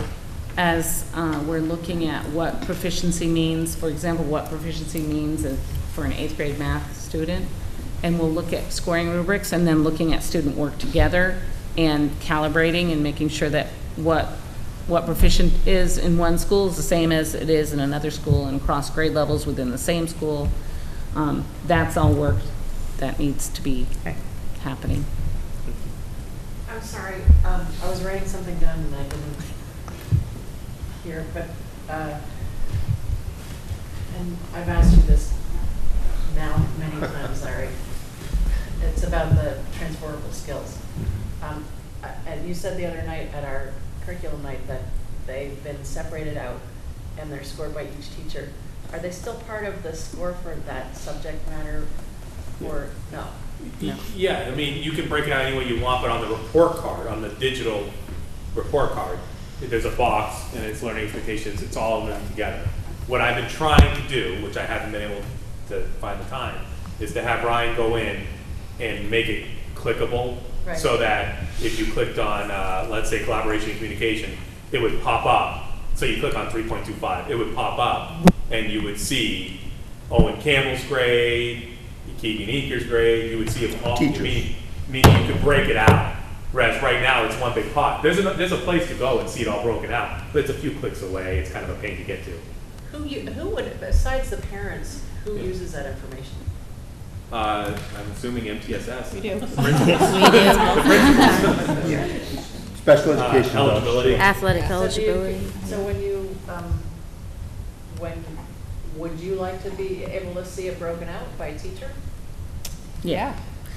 as we're looking at what proficiency means. For example, what proficiency means for an 8th grade math student. And we'll look at scoring rubrics and then looking at student work together and calibrating and making sure that what proficient is in one school is the same as it is in another school, and across grade levels within the same school. That's all work that needs to be happening. I'm sorry, I was writing something down and I didn't hear, but, and I've asked you this now many times, Larry. It's about the transferable skills. And you said the other night at our curriculum night that they've been separated out and they're scored by each teacher. Are they still part of the score for that subject matter, or no? Yeah, I mean, you can break it out any way you want, but on the report card, on the digital report card, there's a box and it's learning expectations. It's all of them together. What I've been trying to do, which I haven't been able to find the time, is to have Ryan go in and make it clickable, right, so that if you clicked on, let's say, collaboration and communication, it would pop up. So you click on 3.25, it would pop up, and you would see Owen Campbell's grade, Keegan Eaker's grade. You would see them all. Meaning you could break it out. Whereas right now it's one big pot. There's a place to go and see it all broken out, but it's a few clicks away. It's kind of a pain to get to. Who would, besides the parents, who uses that information? I'm assuming MTSS. We do. The principals. Yeah. Special education. Eligibility. Athletic eligibility. So when you, would you like to be able to see it broken out by teacher? Yeah.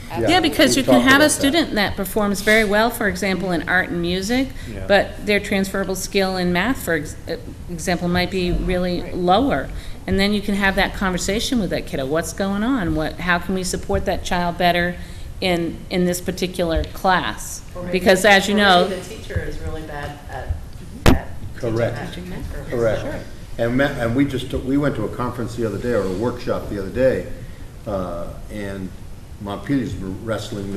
Yeah, Yeah, because we've you can talked have a about student that performs very well, for example, in art and music, Yeah. but their transferable skill in math, for example, might be really lower. And then you can have that conversation with that kiddo. What's going on? How can we support that child better in this particular class? Or maybe- Because as you or know, maybe the teacher is really bad at Correct. teaching math. Or- Correct. Sure. And we went to a conference the other day, or a workshop the other day, and Montpelier's wrestling.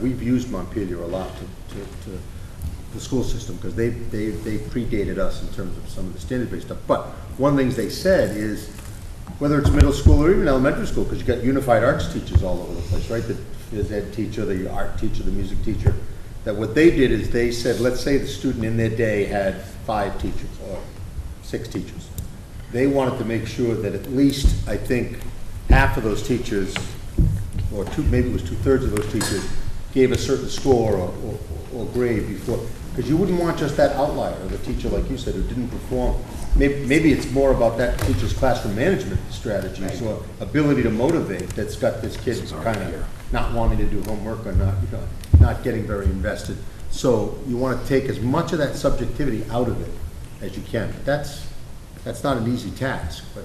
We've used Montpelier a lot to the school system, because they predated us in terms of some of the standard-based stuff. But one of the things they said is, whether it's middle school or even elementary school, because you've got unified arts teachers all over the place, right? The phys ed teacher, the art teacher, the music teacher, that what they did is they said, let's say the student in their day had 5 teachers or 6 teachers. They wanted to make sure that at least, I think, half of those teachers, or maybe it was 2/3 of those teachers, gave a certain score or grade before. Because you wouldn't want just that outlier, the teacher, like you said, who didn't perform. Maybe it's more about that teacher's classroom management strategies, or ability to motivate, that's got this kid kind of not wanting to do homework, or not getting very invested. So you want to take as much of that subjectivity out of it as you can. That's not an easy task, but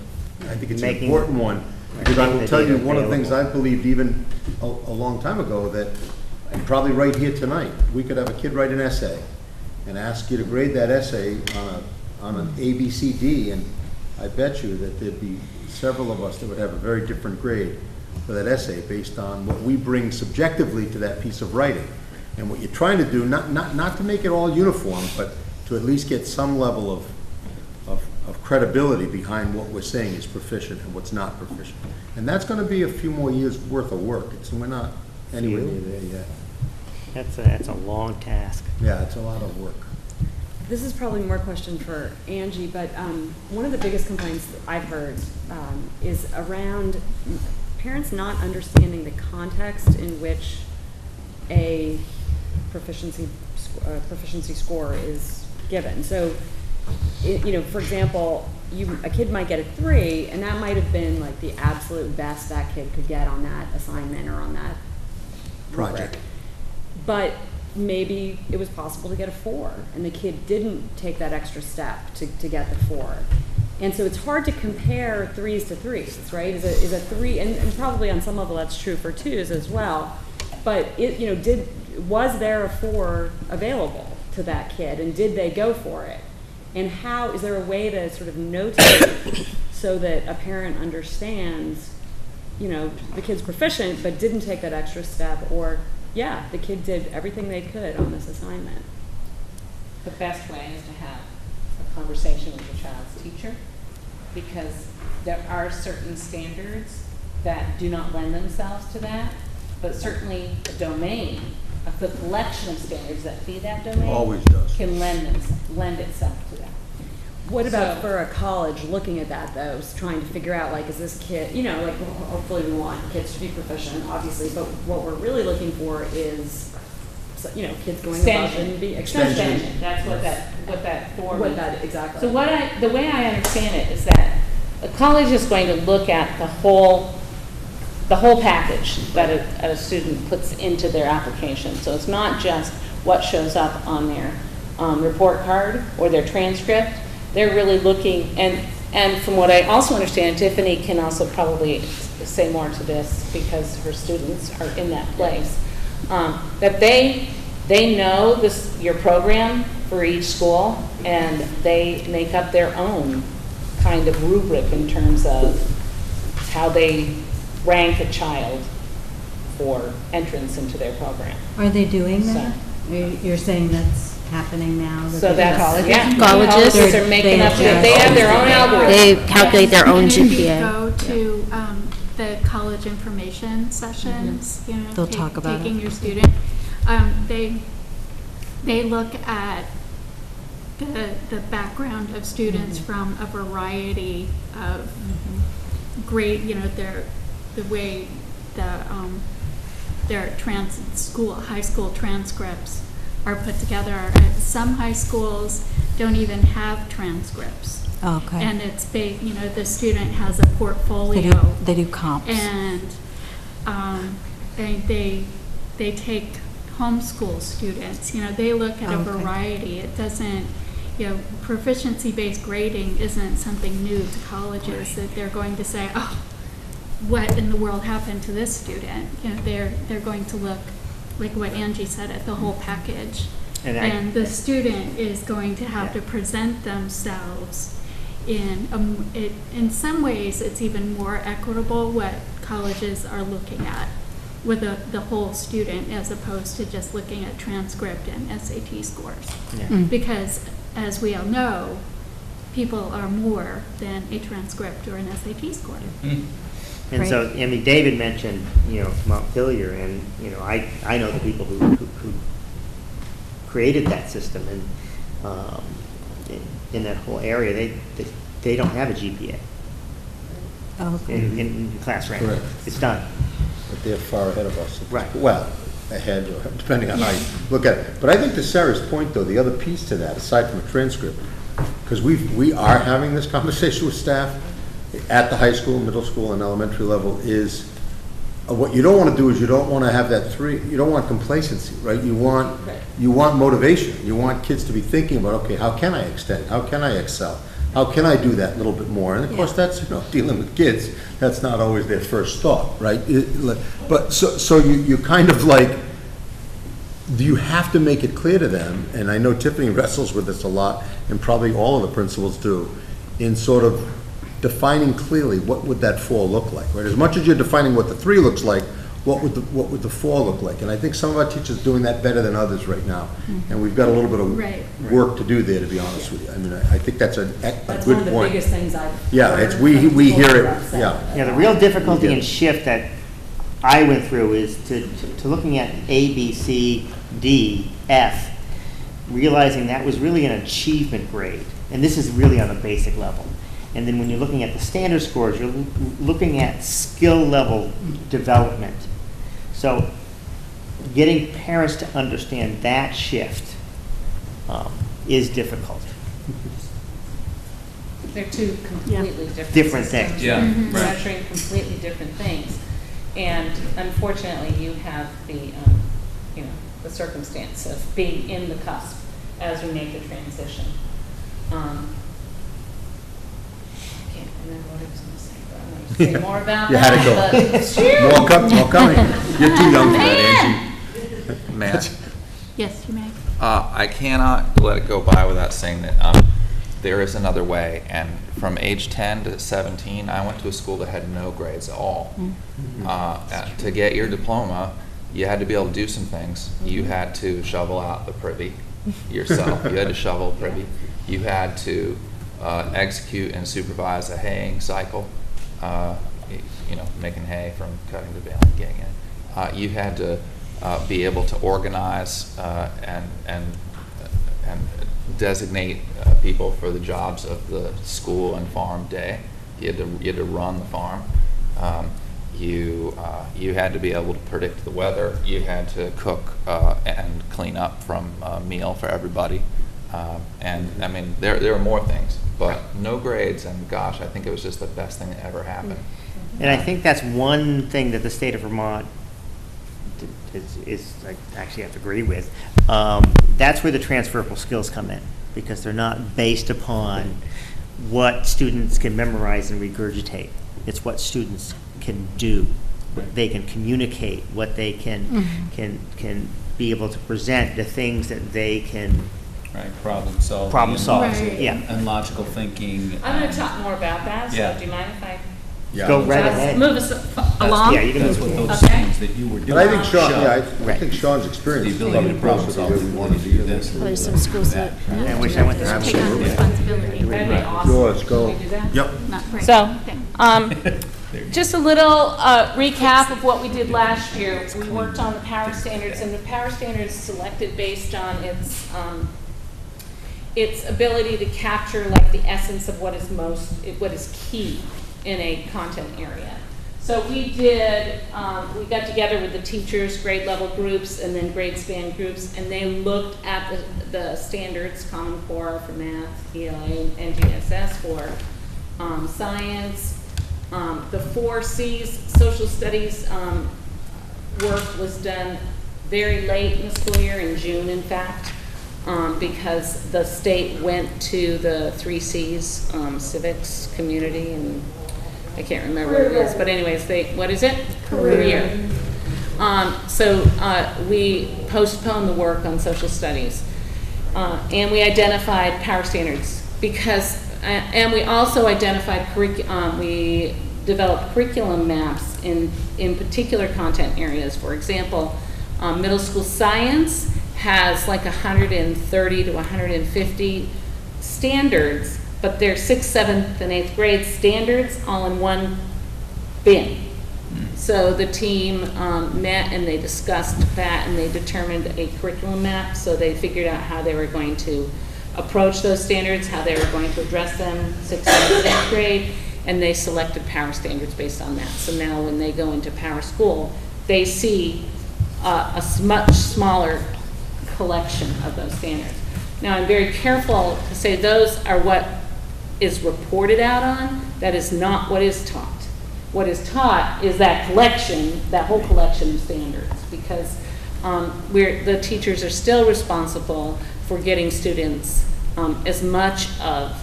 I think it's an important one. Because I will tell you, one of the things I believed even a long time ago, that, and probably right here tonight, we could have a kid write an essay and ask you to grade that essay on an A, B, C, D, and I bet you that there'd be several of us that would have a very different grade for that essay based on what we bring subjectively to that piece of writing. And what you're trying to do, not to make it all uniform, but to at least get some level of credibility behind what we're saying is proficient and what's not proficient. And that's going to be a few more years worth of work. We're not anywhere near there yet. That's a long task. Yeah, it's a lot of work. This is probably more question for Angie, but one of the biggest complaints that I've heard is around parents not understanding the context in which a proficiency score is given. So, for example, a kid might get a 3, and that might have been like the absolute best that kid could get on that assignment or on that project. But maybe it was possible to get a 4, and the kid didn't take that extra step to get the 4. And so it's hard to compare 3s to 3s, right? Is a 3, and probably on some level that's true for 2s as well. But was there a 4 available to that kid, and did they go for it? And is there a way to sort of notate so that a parent understands, the kid's proficient but didn't take that extra step, or the kid did everything they could on this assignment? the best way is to have a conversation with the child's teacher, because there are certain standards that do not lend themselves to that, but certainly a domain, the collection of standards that feed that domain. Always does. Can lend itself to that. What about So- for a college looking at that though, trying to figure out like, is this kid, you know, like hopefully we want kids to be proficient, obviously, but what we're really looking for is, you know, kids going above and be Extension, that's what that form What is. that, exactly. So the way I understand it is that a college is going to look at the whole package that a student puts into their application. So it's not just what shows up on their report card or their transcript. They're really looking, and from what I also understand, Tiffany can also probably say more to this because her students are in that place, that they know your program for each school, and they make up their own kind of rubric in terms of how they rank a child for entrance into their program. Are they doing So- that? You're saying that's happening now? So that's, yeah. Colleges? Colleges are making up, they have their own algorithm. They calculate their own And if you GPA. go to the college information sessions, you know, They'll talk about taking it. your student, they look at the background of students from a variety of grade, you know, the way their high school transcripts are put together. Some high schools don't even have transcripts. Okay. And it's you know, the student has a portfolio. They do comps. And they take homeschool students. You know, they look at a Okay. variety. It doesn't, you know, proficiency-based grading isn't something new to colleges that they're going to say, oh, what in the world happened to this student? You know, they're going to look, like what Angie said, at the whole package. And the student is going to have to present themselves in some ways it's even more equitable what colleges are looking at with the whole student as opposed to just looking at transcript and SAT scores. Yeah. Because as we all know, people are more than a transcript or an SAT score. And so, I mean, David mentioned, you know, Montpelier, and, you know, I know the people who created that system, and in that whole area, they don't have a GPA in class rank. Correct. It's done. But they're far ahead of us. Right. Well, ahead, depending on how you look at it. But I think to Sarah's point, though, the other piece to that, aside from a transcript, because we are having this conversation with staff at the high school, middle school, and elementary level, is what you don't want to do is you don't want to have that you don't want complacency, right? You want motivation. You want kids to be thinking about, okay, how can I extend? How can I excel? How can I do that a little bit more? And of course, that's, you know, dealing with kids, that's not always their first thought, right? But so you kind of like, do you have to make it clear to them, and I know Tiffany wrestles with this a lot, and probably all of the principals do, in sort of defining clearly what would that 4 look like, right? As much as you're defining what the 3 looks like, what would the 4 look like? And I think some of our teachers are doing that better than others right now. And we've got a little bit of work to do there, to be honest with you. I mean, I think that's a good point. That's one of the biggest things I've Yeah, heard it's, we from hear people who are it, upset. yeah. The real difficulty and shift that I went through is to looking at A, B, C, D, F, realizing that was really an achievement grade. And this is really on a basic level. And then when you're looking at the standard scores, you're looking at skill level development. So getting parents to understand that shift is difficult. They're two completely Different systems. things. Yeah, right. Measuring completely different things. And unfortunately, you have the circumstance of being in the cusp as we make the transition. I can't remember what I was going to say, but I'm going to say more about You that. had to go. But shoot! More coming. You're too young for that, Angie. May I? Yes, you may. I cannot let it go by without saying that there is another way. And from age 10 to 17, I went to a school that had no grades at all. To get your diploma, you had to be able to do some things. You had to shovel out the privy yourself. You had to shovel a privy. You had to execute and supervise a haying cycle making hay from cutting the bale and getting it. You had to be able to organize and designate people for the jobs of the school and farm day. You had to run the farm. You had to be able to predict the weather. You had to cook and clean up from a meal for everybody. And I mean, there were more things, but no grades. And gosh, I think it was just the best thing that ever happened. And I think that's one thing that the state of Vermont is I actually have to agree with. That's where the transferable skills come in, because they're not based upon what students can memorize and regurgitate. It's what students can do, what they can communicate, what they can be able to present, the things that they can. Right, problem solving. Problem solving, Right. yeah. And logical thinking. I'm going to talk more about that, so Yeah. do you mind if I Go right ahead. move us along? Yeah, you can That's move what forward. those Okay. things that you were doing. But I think Sean, Right. I think Sean's experience The is ability probably to problem closer to solve. where we want to be. This. There's some schools that I wish I went to take on school. responsibility. That'd be awesome. Sure, let's go. Can we do that? Yep. Not great. So, Okay. just a little recap of what we did last year. We worked on the power standards, and the power standards selected based on its ability to capture like the essence of what is key in a content area. So we got together with the teachers, grade level groups, and then grade span groups, and they looked at the standards, Common Core for math, ELA, and GSS for science. The 4 C's, social studies work was done very late in the school year, in June in fact, because the state went to the 3 C's, civics, community, and I can't remember what it is, but anyways, what is it? Career. So we postponed the work on social studies. And we identified power standards because, and we also identified we developed curriculum maps in particular content areas. For example, middle school science has like 130 to 150 standards, but they're 6th, 7th, and 8th grade standards all in one bin. So the team met and they discussed that, and they determined a curriculum map. So they figured out how they were going to approach those standards, how they were going to address them 6th, 7th, and 8th grade, and they selected power standards based on that. So now when they go into power school, they see a much smaller collection of those standards. Now I'm very careful to say those are what is reported out on. That is not what is taught. What is taught is that collection, that whole collection of standards, because the teachers are still responsible for getting students as much of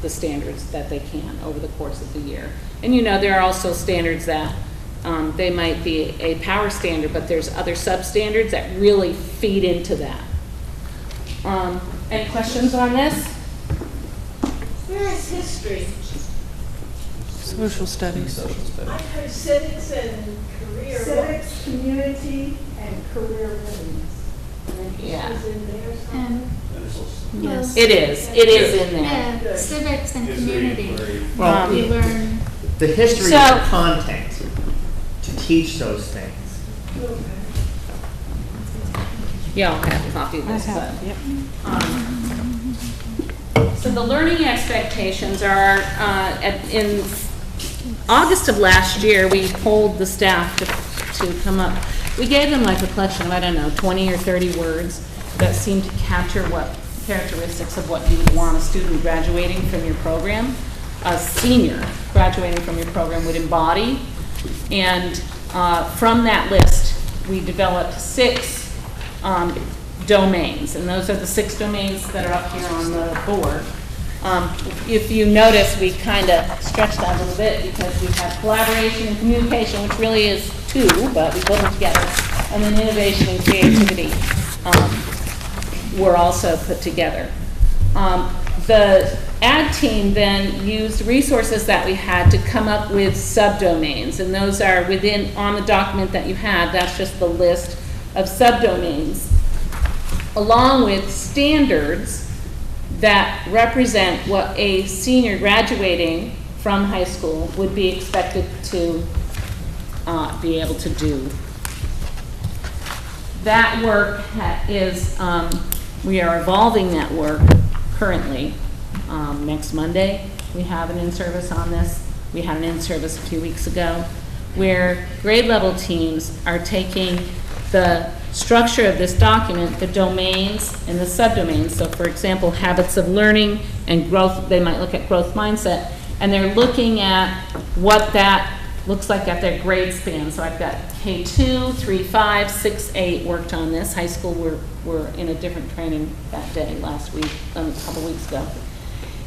the standards that they can over the course of the year. And there are also standards that they might be a power standard, but there's other substandards that really feed into that. Any questions on this? Where is history? Social studies. I heard civics and career. Civics, community, and career readiness. Yeah. Is in there somewhere? Yes. It is in there. Yeah, civics and community. Well, We learn. The history is So- the content to teach those things. Yeah, I'll have a copy of this. So the learning expectations are, in August of last year, we polled the staff to come up. We gave them like a collection of, I don't know, 20 or 30 words that seemed to capture what characteristics of what you would want a student graduating from your program, a senior graduating from your program would embody. And from that list, we developed 6 domains, and those are the 6 domains that are up here on the board. If you notice, we kind of stretched that a little bit because we have collaboration and communication, which really is 2, but we put them together, and then innovation and creativity were also put together. The ad team then used resources that we had to come up with subdomains, and those are on the document that you had. That's just the list of subdomains, along with standards that represent what a senior graduating from high school would be expected to be able to do. That work is, we are evolving that work currently. Next Monday, we have an in-service on this. We had an in-service a few weeks ago, where grade level teams are taking the structure of this document, the domains and the subdomains. So for example, habits of learning and growth, they might look at growth mindset, and they're looking at what that looks like at their grade span. So I've got K2, 3, 5, 6, 8 worked on this. High school, we're in a different training that day last week, a couple weeks ago.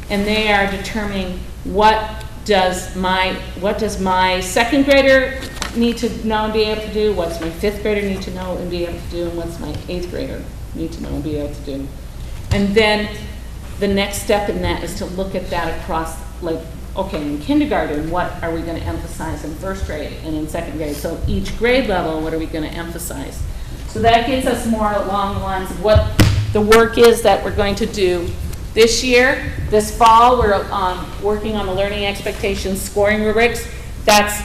And they are determining what does my second grader need to know and be able to do, what's my fifth grader need to know and be able to do, and what's my eighth grader need to know and be able to do. And then the next step in that is to look at that across, like, okay, in kindergarten, what are we going to emphasize in first grade and in second grade? So each grade level, what are we going to emphasize? So that gets us more along the lines of what the work is that we're going to do this year. This fall, we're working on the learning expectations scoring rubrics. That's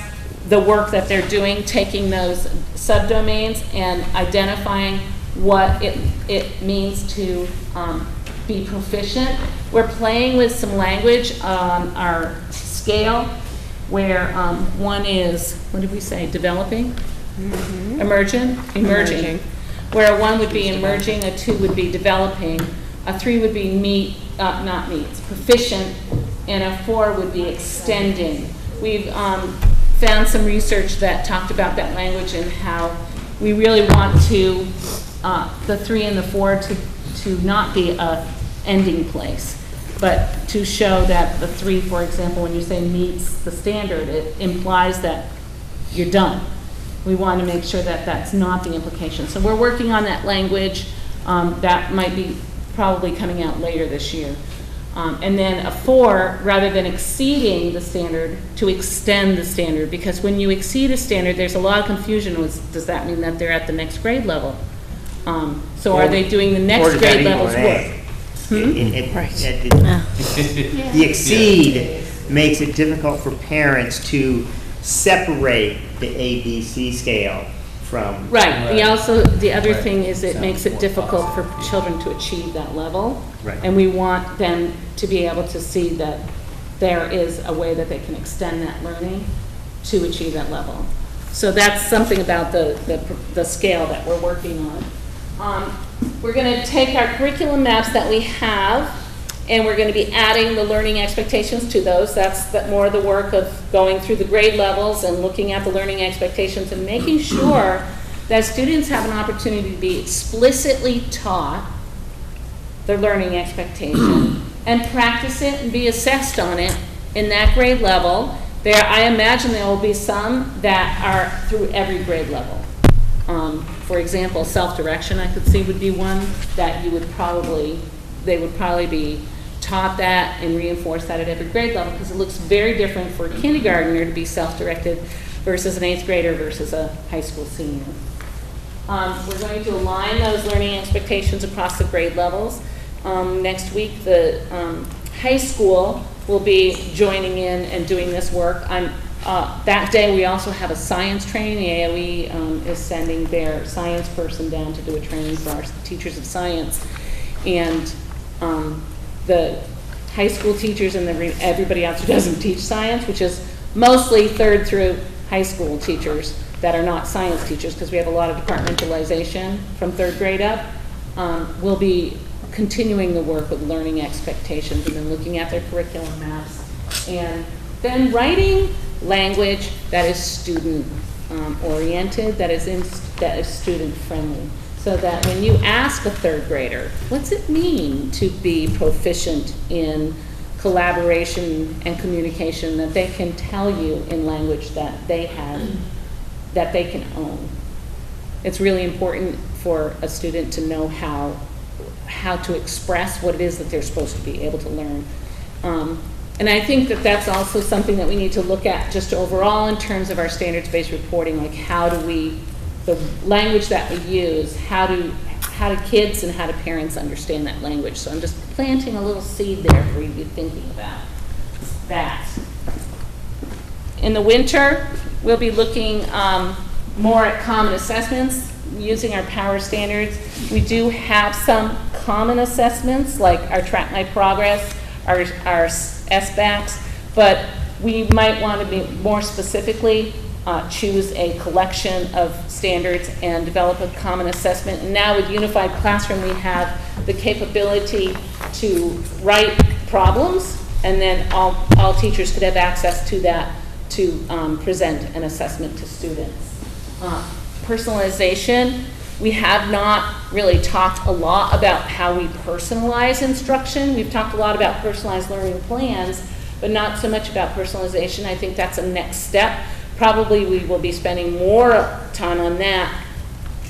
the work that they're doing, taking those subdomains and identifying what it means to be proficient. We're playing with some language on our scale, where one is, what did we say, developing? Mm-hmm. Emerging. Where a 1 would be emerging, a 2 would be developing, a 3 would be proficient, and a 4 would be extending. We've found some research that talked about that language and how we really want to, the 3 and the 4 to not be a ending place, but to show that the 3, for example, when you say meets the standard, it implies that you're done. We want to make sure that that's not the implication. So we're working on that language. That might be probably coming out later this year. And then a 4, rather than exceeding the standard, to extend the standard, because when you exceed a standard, there's a lot of confusion. Does that mean that they're at the next grade level? So are they doing the next grade level's work? The exceed makes it difficult for parents to separate the ABC scale from. Right. The other thing is it makes it difficult for children to achieve that level. Right. And we want them to be able to see that there is a way that they can extend that learning to achieve that level. So that's something about the scale that we're working on. We're going to take our curriculum maps that we have, and we're going to be adding the learning expectations to those. That's more the work of going through the grade levels and looking at the learning expectations and making sure that students have an opportunity to be explicitly taught their learning expectation and practice it and be assessed on it in that grade level. I imagine there will be some that are through every grade level. For example, self-direction, I could see, would be one that they would probably be taught that and reinforce that at every grade level, because it looks very different for a kindergartner to be self-directed versus an 8th grader versus a high school senior. We're going to align those learning expectations across the grade levels. Next week, the high school will be joining in and doing this work. That day, we also have a science training. The AOE is sending their science person down to do a training for our teachers of science. And the high school teachers and everybody else who doesn't teach science, which is mostly 3rd through high school teachers that are not science teachers, because we have a lot of departmentalization from 3rd grade up, will be continuing the work with learning expectations and then looking at their curriculum maps and then writing language that is student oriented, that is student friendly, so that when you ask a 3rd grader, what's it mean to be proficient in collaboration and communication, that they can tell you in language that they have, that they can own. It's really important for a student to know how to express what it is that they're supposed to be able to learn. And I think that that's also something that we need to look at just overall in terms of our standards-based reporting, like how do we, the language that we use, how do kids and how do parents understand that language? So I'm just planting a little seed there for you to be thinking about that. In the winter, we'll be looking more at common assessments using our power standards. We do have some common assessments like our Track My Progress, our SBACs, but we might want to be more specifically choose a collection of standards and develop a common assessment. And now with Unified Classroom, we have the capability to write problems, and then all teachers could have access to that to present an assessment to students. Personalization, we have not really talked a lot about how we personalize instruction. We've talked a lot about personalized learning plans, but not so much about personalization. I think that's a next step. Probably we will be spending more time on that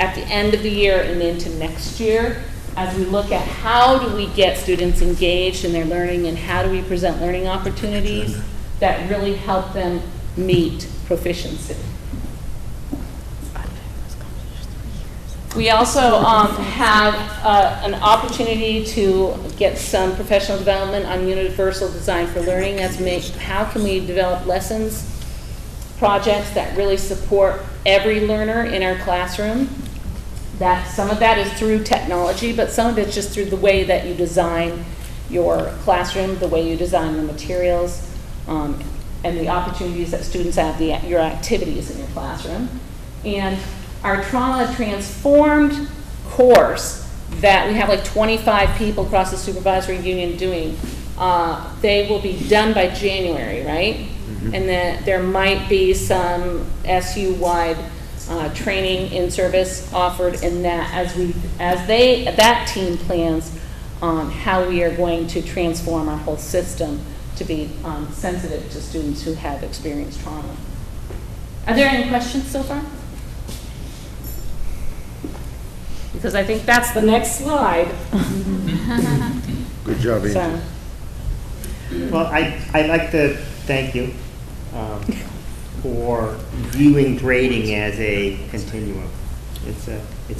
at the end of the year and into next year as we look at how do we get students engaged in their learning and how do we present learning opportunities that really help them meet proficiency. We also have an opportunity to get some professional development on universal design for learning. That's how can we develop lessons, projects that really support every learner in our classroom. That some of that is through technology, but some of it's just through the way that you design your classroom, the way you design the materials, and the opportunities that students have, your activities in your classroom. And our Trauma Transformed course that we have like 25 people across the supervisory union doing, they will be done by January, right? Mm-hmm. And then there might be some SU-wide training in service offered in that that team plans how we are going to transform our whole system to be sensitive to students who have experienced trauma. Are there any questions so far? Because I think that's the next slide. Good job, Angie. So. Well, I'd like to thank you for viewing grading as a continuum. It's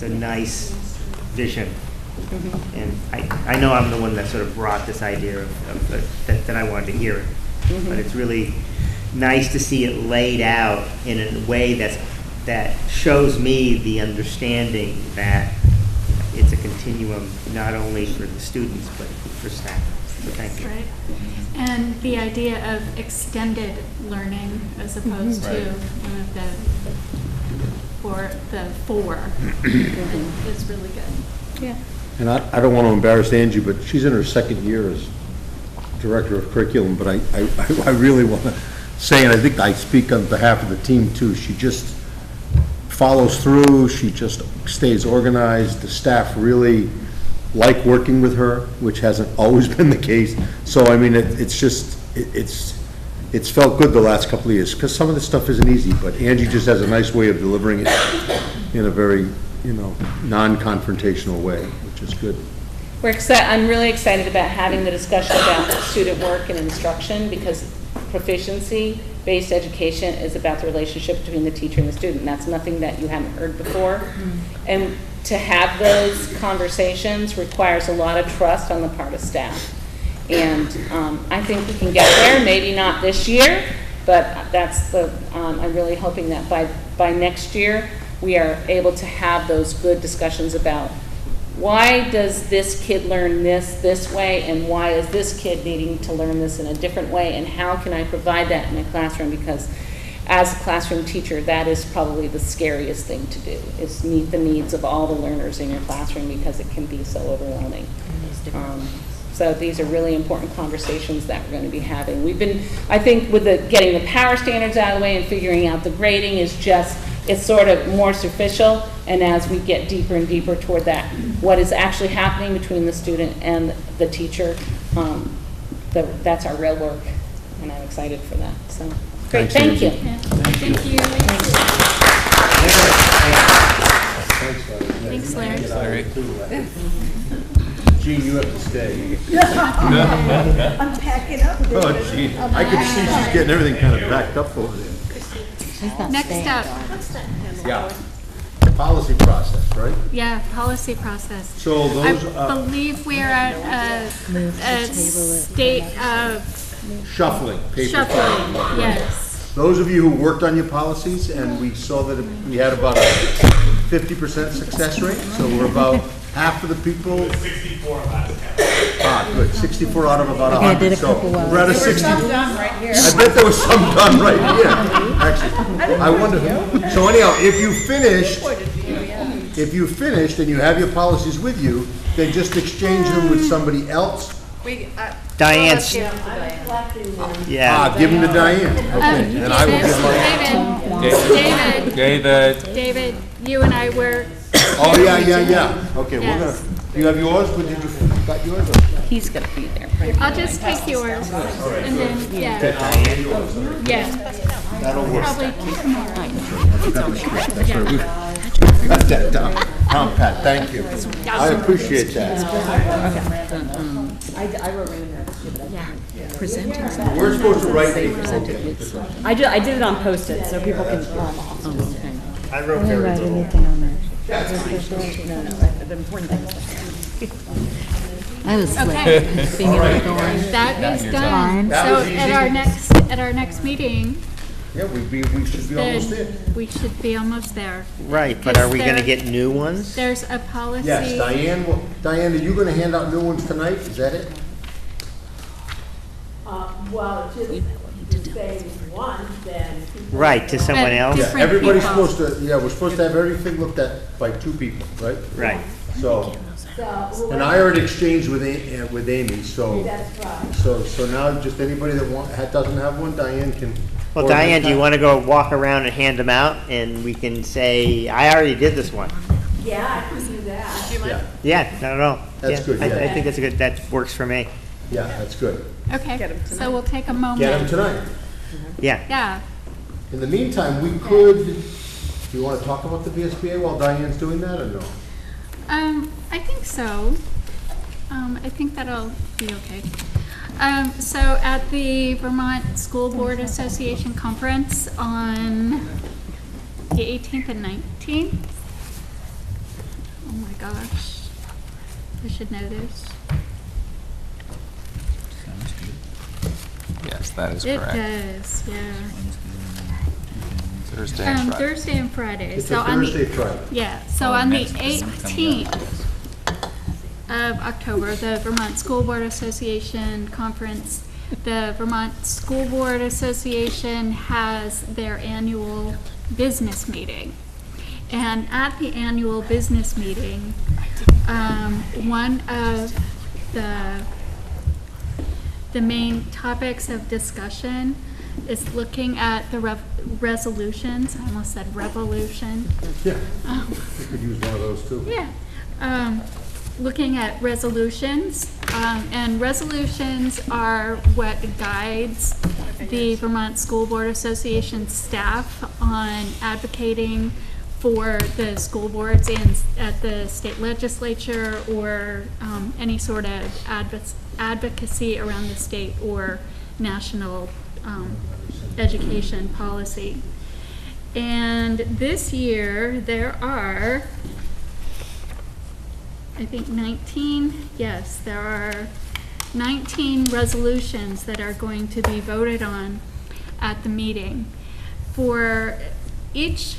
a nice vision. Mm-hmm. And I know I'm the one that sort of brought this idea of that I wanted to hear it. Mm-hmm. But it's really nice to see it laid out in a way that shows me the understanding that it's a continuum not only for the students but for staff. So thank you. Right. And the idea of extended learning as opposed to the four is really good. Yeah. And I don't want to embarrass Angie, but she's in her second year as director of curriculum, but I really want to say, and I think I speak on behalf of the team too, she just follows through, she just stays organized, the staff really like working with her, which hasn't always been the case. So I mean, it's felt good the last couple of years, because some of this stuff isn't easy, but Angie just has a nice way of delivering it in a very, non-confrontational way, which is good. I'm really excited about having the discussion about student work and instruction, because proficiency-based education is about the relationship between the teacher and the student. That's nothing that you haven't heard before. Mm-hmm. And to have those conversations requires a lot of trust on the part of staff. And I think we can get there, maybe not this year, but I'm really hoping that by next year we are able to have those good discussions about why does this kid learn this way, and why is this kid needing to learn this in a different way, and how can I provide that in my classroom? Because as a classroom teacher, that is probably the scariest thing to do, is meet the needs of all the learners in your classroom, because it can be so overwhelming. So these are really important conversations that we're going to be having. I think with getting the power standards out of the way and figuring out the grading it's sort of more superficial, and as we get deeper and deeper toward that, what is actually happening between the student and the teacher, that's our real work, and I'm excited for that. So, great, thank you. Yeah. Thank you. Thanks, Larry. Thanks, Larry. Gene, you have to stay. I'm packing up. Oh, Gene, I can see she's getting everything kind of backed up over there. Next up. Yeah. Policy process, right? Yeah, policy process. So those I believe we're at a state of shuffling. Yes. those of you who worked on your policies, and we saw that we had about a 50% success rate, so we're about half of the people. 64 last count. Ah, good, 64 out of about Okay, I 100, did a so couple well. we're at a There were 60. some done right here. I bet there was some done right here, actually. I wonder, so anyhow, if you finished and you have your policies with you, then just exchange them with somebody else. Diane's, I'm collecting them. yeah. Give them to Diane, okay, and I will give mine. David, you and I were. Oh, yeah, okay, we're Yes. gonna, you have yours, but did you, got yours? Or- He's gonna be there. I'll just take yours, and then, yeah, yeah, That'll work. probably tomorrow. Got that down. Pat, thank you. I appreciate that. I wrote random notes too, but I Presenting. We're supposed to write these. I did it on Post-it, so people can throw them off. I wrote very Write little. anything on there. No, the important thing is. I was Okay. being able to go on. That is done. Fine. That So was easy. at our next meeting, Yeah, we should be almost there. then we should be almost there. Right, but are we gonna Because get new ones? There's a policy. Yes, Diane, are you gonna hand out new ones tonight? Is that it? Well, just to say one, then. people- Right, to someone But else? Yeah, Different everybody's people. supposed to, we're supposed to have everything looked at by 2 people, right? Right. So, So, and I already exchanged with Amy, so, that's right. so now just anybody that doesn't have one, Diane can. Well, or Diane, do you next wanna go walk around and hand them out, and we can say, I already did this one? Yeah, I can do that. time. Yeah, not at all. That's good, I yeah. think that's a good, that works for me. Yeah, that's good. Okay, so we'll take a moment. Get them tonight. Yeah. Yeah. In the meantime, we could, do you want to talk about the VSBA while Diane's doing that, or no? I think so. I think that'll be okay. So at the Vermont School Board Association Conference on the 18th and 19th. Oh my gosh, I should know this. Yes, that is It correct. does, yeah. Thursday and Friday. Thursday and Friday. It's So a on the- Thursday, Friday. Yeah, so on the 18th of October, the Vermont School Board Association Conference, the Vermont School Board Association has their annual business meeting. And at the annual business meeting, one of the main topics of discussion is looking at the resolutions. I almost said revolution. Yeah, we could use one of those too. Yeah. Looking at resolutions, and resolutions are what guides the Vermont School Board Association staff on advocating for the school boards and at the state legislature, or any sort of advocacy around the state or national education policy. And this year, there are, I think 19, yes, there are 19 resolutions that are going to be voted on at the meeting. For each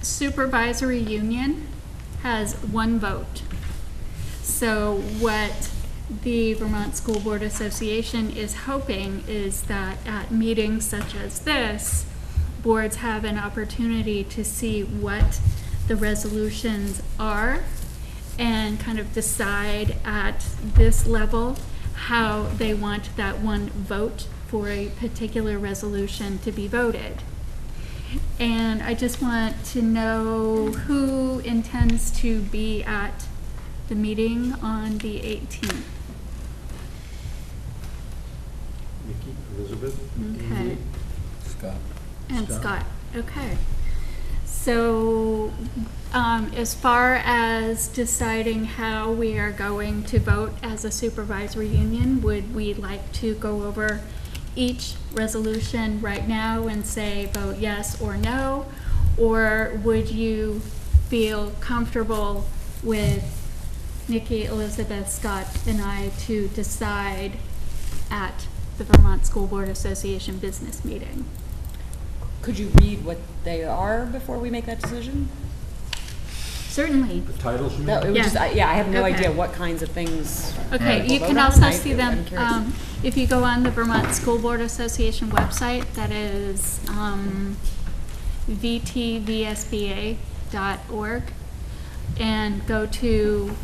supervisory union has 1 vote. So what the Vermont School Board Association is hoping is that at meetings such as this, boards have an opportunity to see what the resolutions are and kind of decide at this level how they want that 1 vote for a particular resolution to be voted. And I just want to know who intends to be at the meeting on the 18th. Nikki, Elizabeth? Okay. Scott. And Scott, okay. So, as far as deciding how we are going to vote as a supervisory union, would we like to go over each resolution right now and say vote yes or no? Or would you feel comfortable with Nikki, Elizabeth, Scott, and I to decide at the Vermont School Board Association business meeting? could you read what they are before we make that decision? Certainly. The titles you mean? No, it was Yeah. just, I have no Okay. idea what kinds of things. Okay, we'll you vote can on. also see I'm them, curious. if you go on the Vermont School Board Association website, that is vtvsba.org, and go to,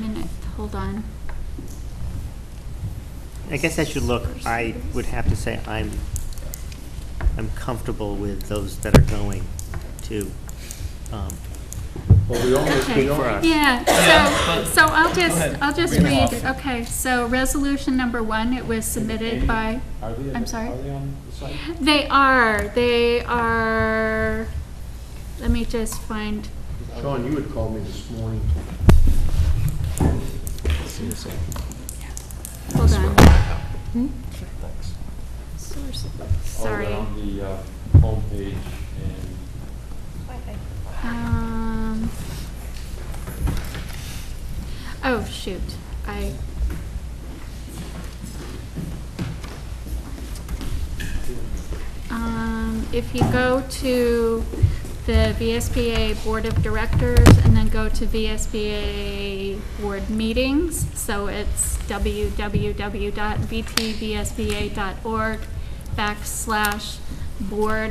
minute, hold on. I guess I should look, I would have to say I'm comfortable with those that are going to, Well, we Okay, for us. yeah, so I'll just Read them read, off. okay, so resolution number 1, it was submitted by, I'm sorry? Are they on the site? They are, let me just find, Sean, you had called me this morning. hold on. Sorry. On the homepage and. Oh, shoot, if you go to the VSBA Board of Directors and then go to VSBA Board Meetings, so it's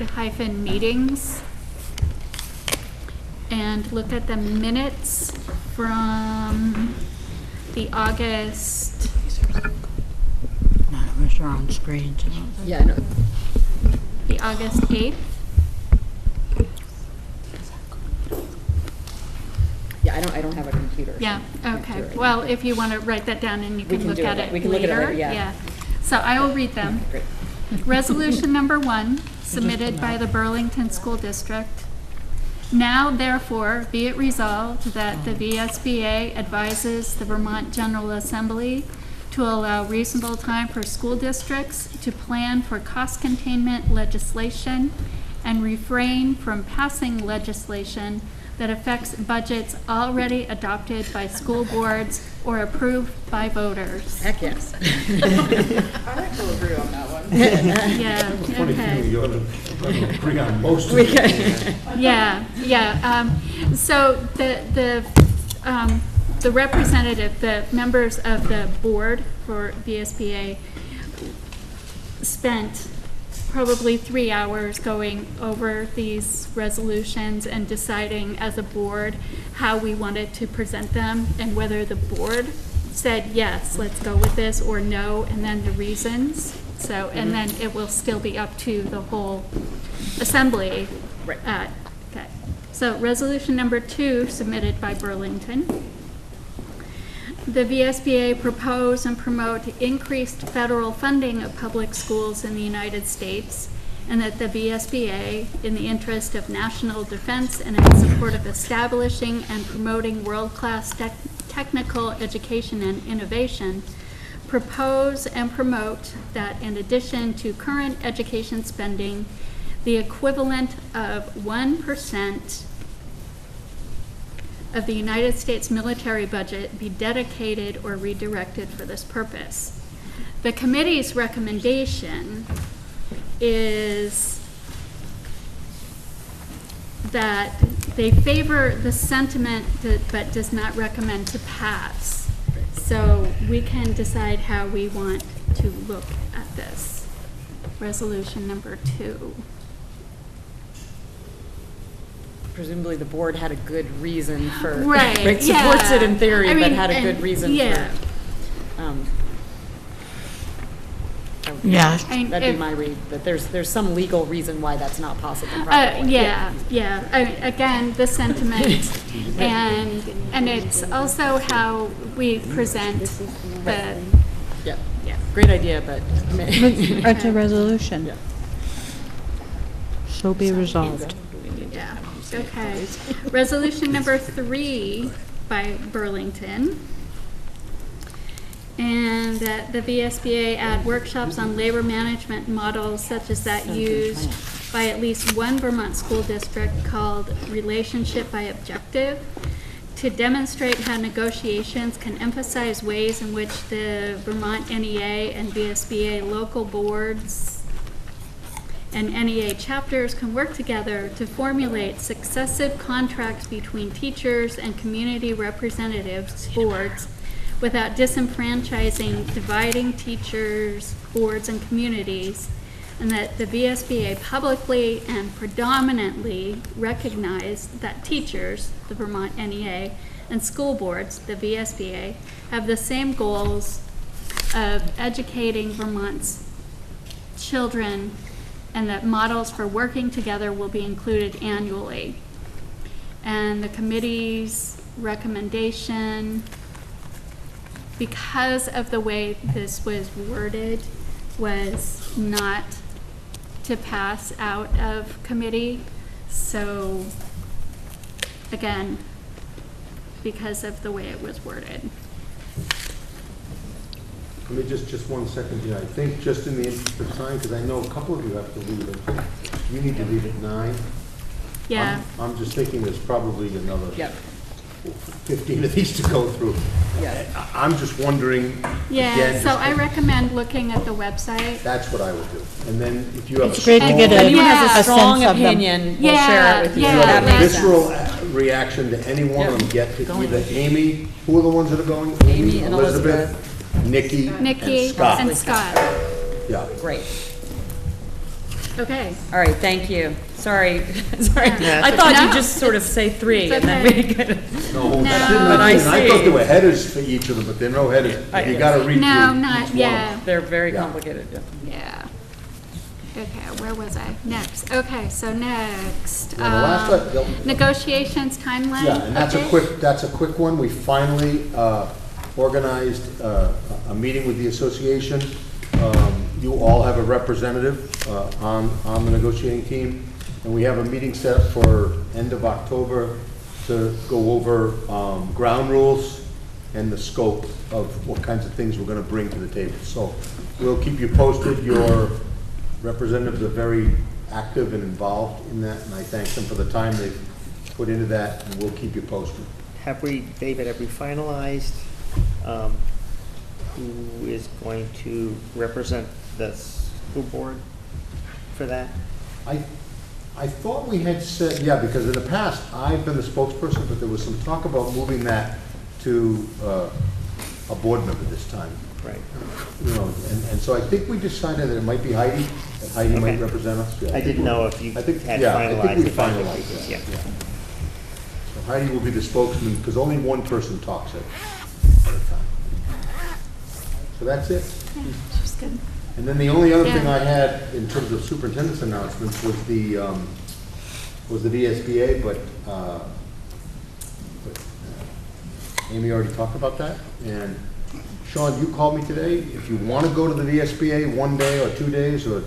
www.vtvsba.org/board-meetings, and look at the minutes from the August. None of us are on screen. Yeah, no. The August 8th. Yeah, I don't have a computer. so Yeah, I can't do okay. it. Well, if you want to write that down and you We can can look do at it. it We can look at it later, yeah. So I will read them. Great. Resolution number 1, submitted by the Burlington School District. Now therefore be it resolved that the VSBA advises the Vermont General Assembly to allow reasonable time for school districts to plan for cost containment legislation and refrain from passing legislation that affects budgets already adopted by school boards or approved by voters. Heck yes. I will agree on that one. Yeah, okay. You ought to bring on most of We it. can- Yeah. So the representative, the members of the board for VSBA spent probably 3 hours going over these resolutions and deciding as a board how we wanted to present them and whether the board said, yes, let's go with this, or no, and then the reasons. So, and then it will still be up to the whole assembly. Right. Okay. So resolution number 2, submitted by Burlington. The VSBA propose and promote increased federal funding of public schools in the United States, and that the VSBA, in the interest of national defense and in support of establishing and promoting world-class technical education and innovation, propose and promote that in addition to current education spending, the equivalent of 1% of the United States military budget be dedicated or redirected for this purpose. The committee's recommendation is that they favor the sentiment but does not recommend to pass. So we can decide how we want to look at this. Resolution number 2. Presumably the board had a good reason for. Right, It supports yeah. it in theory, I but mean, had a and- good reason yeah. for. Yes. And That'd be if- my read, that there's some legal reason why that's not possible. probably. Yeah. Again, the sentiment, and it's also how we present the, Yeah, great idea, but. It's a resolution. Yeah. So be resolved. yeah, okay. Resolution number 3 by Burlington. And that the VSBA add workshops on labor management models such as that used by at least one Vermont school district called Relationship by Objective, to demonstrate how negotiations can emphasize ways in which the Vermont NEA and VSBA local boards and NEA chapters can work together to formulate successive contracts between teachers and community representatives boards without disenfranchising dividing teachers, boards, and communities, and that the VSBA publicly and predominantly recognize that teachers, the Vermont NEA, and school boards, the VSBA, have the same goals of educating Vermont's children, and that models for working together will be included annually. And the committee's recommendation, because of the way this was worded, was not to pass out of committee. So again, because of the way it was worded. Let me just 1 second here. I think just in the interest of time, because I know a couple of you have to leave. You need to leave at 9. Yeah. I'm just thinking there's probably another 15 of these to go through. Yeah. I'm just wondering. Yeah, again, so I recommend looking at the website. That's what I would do. And then if you have It's great to get If anyone has a strong sense of them. opinion, we'll share it with you. Yeah, That yeah. makes visceral sense. reaction to any one of them, get to Going either with Amy, who are the ones that are going? Amy and Elizabeth. Nikki, Nikki and Scott. and Scott. Yeah. Great. Okay. All right, thank you. Sorry, sorry. Yeah, I thought okay. you'd just sort of say 3 It's and then okay. we could. No, that No. didn't, I I thought see. there were headers for each of them, but there are no headers. You gotta read through No, each not, one. yeah. They're very Yeah. complicated. Yeah. Yeah. Okay, where was I? Next. Okay, so next. Yeah, the last one- Negotiations timeline. Yeah, and that's a update? quick one. We finally organized a meeting with the association. You all have a representative on the negotiating team, and we have a meeting set up for end of October to go over ground rules and the scope of what kinds of things we're going to bring to the table. So we'll keep you posted. Your representatives are very active and involved in that, and I thank them for the time they've put into that, and we'll keep you posted. David, have we finalized who is going to represent the school board for that? I thought we had said, yeah, because in the past, I've been the spokesperson, but there was some talk about moving that to a board member this time. Right. You know, and so I think we decided that it might be Heidi, that Heidi might Okay. represent us. Yeah. I didn't know if you I think- had yeah, I finalized think we it by the finalized week. that, Yeah. So Heidi will be the spokesman, because only one person talks at a time. So that's it. She's good. And then the only other thing Yeah. I had in terms of superintendent's announcements was the VSBA, but Amy already talked about that. And Sean, you called me today. If you want to go to the VSBA 1 day or 2 days, or,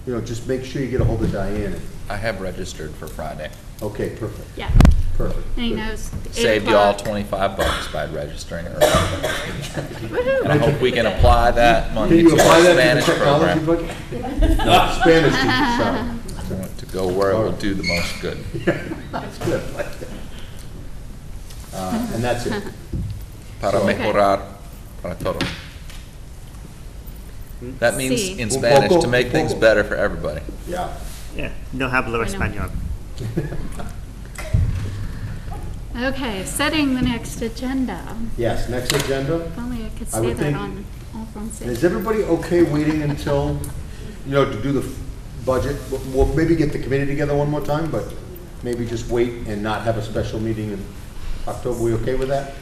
you know, just make sure you get a hold of Diane. I have registered for Friday. Okay, perfect. Yeah. Perfect. And he Good. knows. 8 Saved you all o'clock. $25 by registering early. Woohoo. And I hope we can apply that money Can you to apply our that Spanish to the technology program. budget? Spanish teacher, sorry. To go where it will do the most good. That's good. I like that. And that's it. Para Okay. mejorar para todos. That means Sí. in Un Spanish, poco, to make un things poco. better for everybody. Yeah. Yeah, no hablo I know. español. Okay, setting the next agenda. Yes, next agenda. If only I could I say would that think- on all front And is everybody okay waiting until, you know, to do the budget? We'll maybe get the committee together one more time, but maybe just wait and not have a special meeting in October. We okay with that?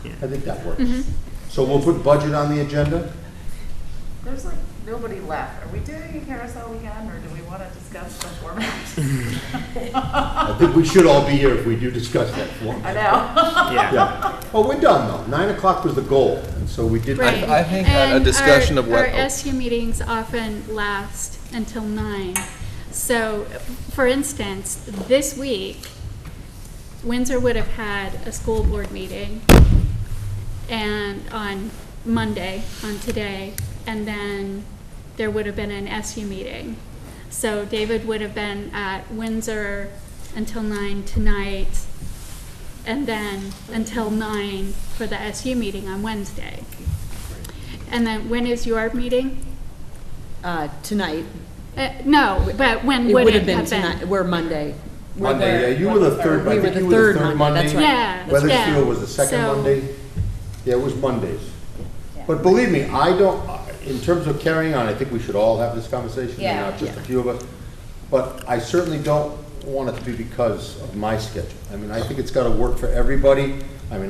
Yeah. I think that works. Mhm. So we'll put budget on the agenda? There's like nobody left. Are we doing a carousel weekend, or do we want to discuss the format? I think we should all be here if we do discuss that one. I know. Yeah. Oh, we're done though. 9 o'clock was the goal, and so we did. Right. I think a And discussion of what- Our SU meetings often last until 9. So, for instance, this week, Windsor would have had a school board meeting and on Monday, on today, and then there would have been an SU meeting. So David would have been at Windsor until 9 tonight, and then until 9 for the SU meeting on Wednesday. And then when is your meeting? Tonight, No, but when It would would it have been have been? tonight, we're Monday. Monday, yeah, you were the third, We I were think the you were third the third Monday, Monday. that's right. Yeah. Weathersfield yeah. was the second So- Monday. Yeah, it was Mondays. But believe me, I don't, in terms of carrying on, I think we should all have this conversation, and not just a few of us. But I certainly don't want it to be because of my schedule. I mean, I think it's gotta work for everybody. I mean,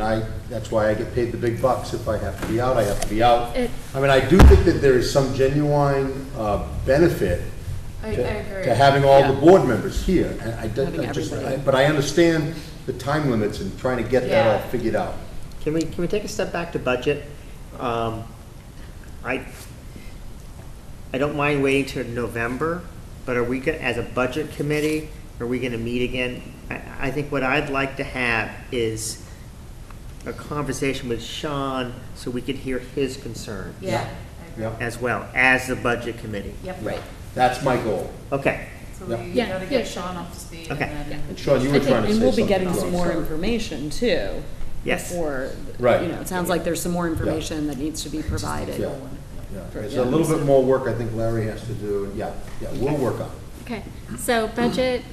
that's why I get paid the big bucks. If I have to be out, I have to be out. I mean, I do think that there is some genuine benefit to having all the board members here. And but I understand the time limits and trying to get that all figured out. Can we take a step back to budget? I don't mind waiting till November, but are we, as a budget committee, are we gonna meet again? I think what I'd like to have is a conversation with Sean so we could hear his concern. Yeah, I agree. As well, as the budget committee. Yep. Right. That's my goal. Okay. So Yep. we Yeah, gotta yeah, get sure. Sean up to speed. Okay. And then And Sean, you I were think, trying to say and we'll be something. getting Go some on, more sorry. information too. Yes. Before, Right. you know, it sounds like there's some more information that needs to be provided. Yeah, yeah. There's a little bit more work I think Larry has to do. Yeah, we'll work on it. Okay, so budget,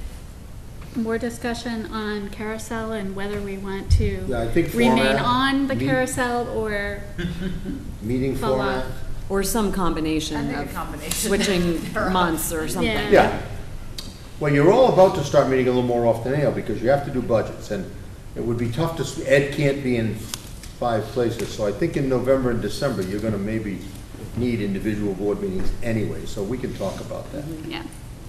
more discussion on carousel and whether we want to Yeah, I think remain format, on the meet- carousel or Meeting fall format. off. Or some combination I think a of combination. switching months or something. Yeah. Yeah. Well, you're all about to start meeting a little more often now because you have to do budgets and it would be tough to, Ed can't be in 5 places. So I think in November and December, you're gonna maybe need individual board meetings anyway, so we can talk about that. Yeah.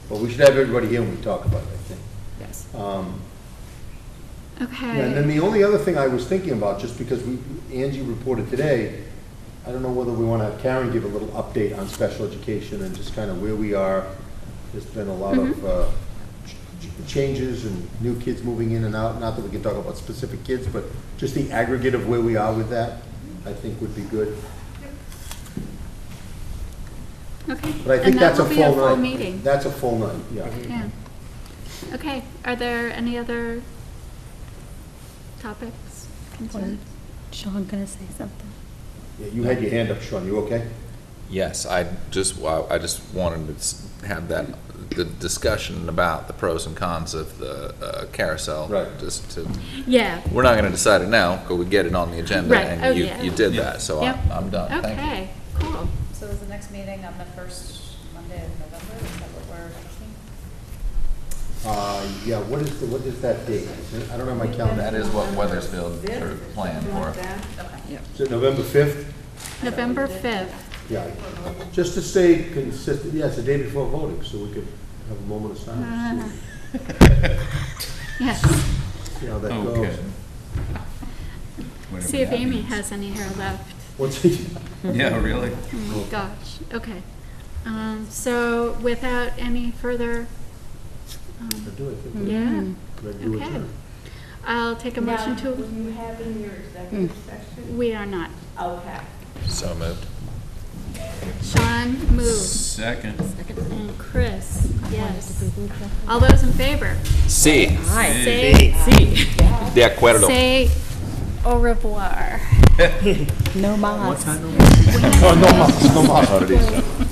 But we should have everybody here when we talk about it, I think. Yes. Okay. And then the only other thing I was thinking about, just because Angie reported today, I don't know whether we want to have Karen give a little update on special education and just kind of where we are. There's been a lot of changes and new kids moving in and out. Not that we can talk about specific kids, but just the aggregate of where we are with that, I think would be good. Okay. But I think And that's that a will be a full full night. meeting. That's a full night, yeah. Yeah. Okay, are there any other topics, concerns? Sean gonna say something? Yeah, you had your hand up, Sean, you okay? Yes, I just wanted to have the discussion about the pros and cons of the carousel. Right. Just to, Yeah. we're not gonna decide it now, because we get it on the agenda, Right. and Oh, you yeah. did that, so Yep. I'm done, thank you. Okay, cool. So is the next meeting on the first Monday of November? Is that what we're thinking? Yeah, what is that date? I don't have my calendar. That is what Weathersfield sort of planned for. Okay. Is it November 5th? November 5th. Yeah, just to stay consistent, yeah, it's the day before voting, so we could have a moment of silence. Yes. See how that goes. Okay. See if Amy has any hair left. What's it? Yeah, really? Oh my gosh, okay. So without any further, yeah, okay. I'll take a motion Now, will to, you have in your executive session? we are not. Okay. So moved. Sean moved, Second. and Chris, yes. All those in favor? Sí. Say, De acuerdo. say au revoir. No mas. No, no, no, no.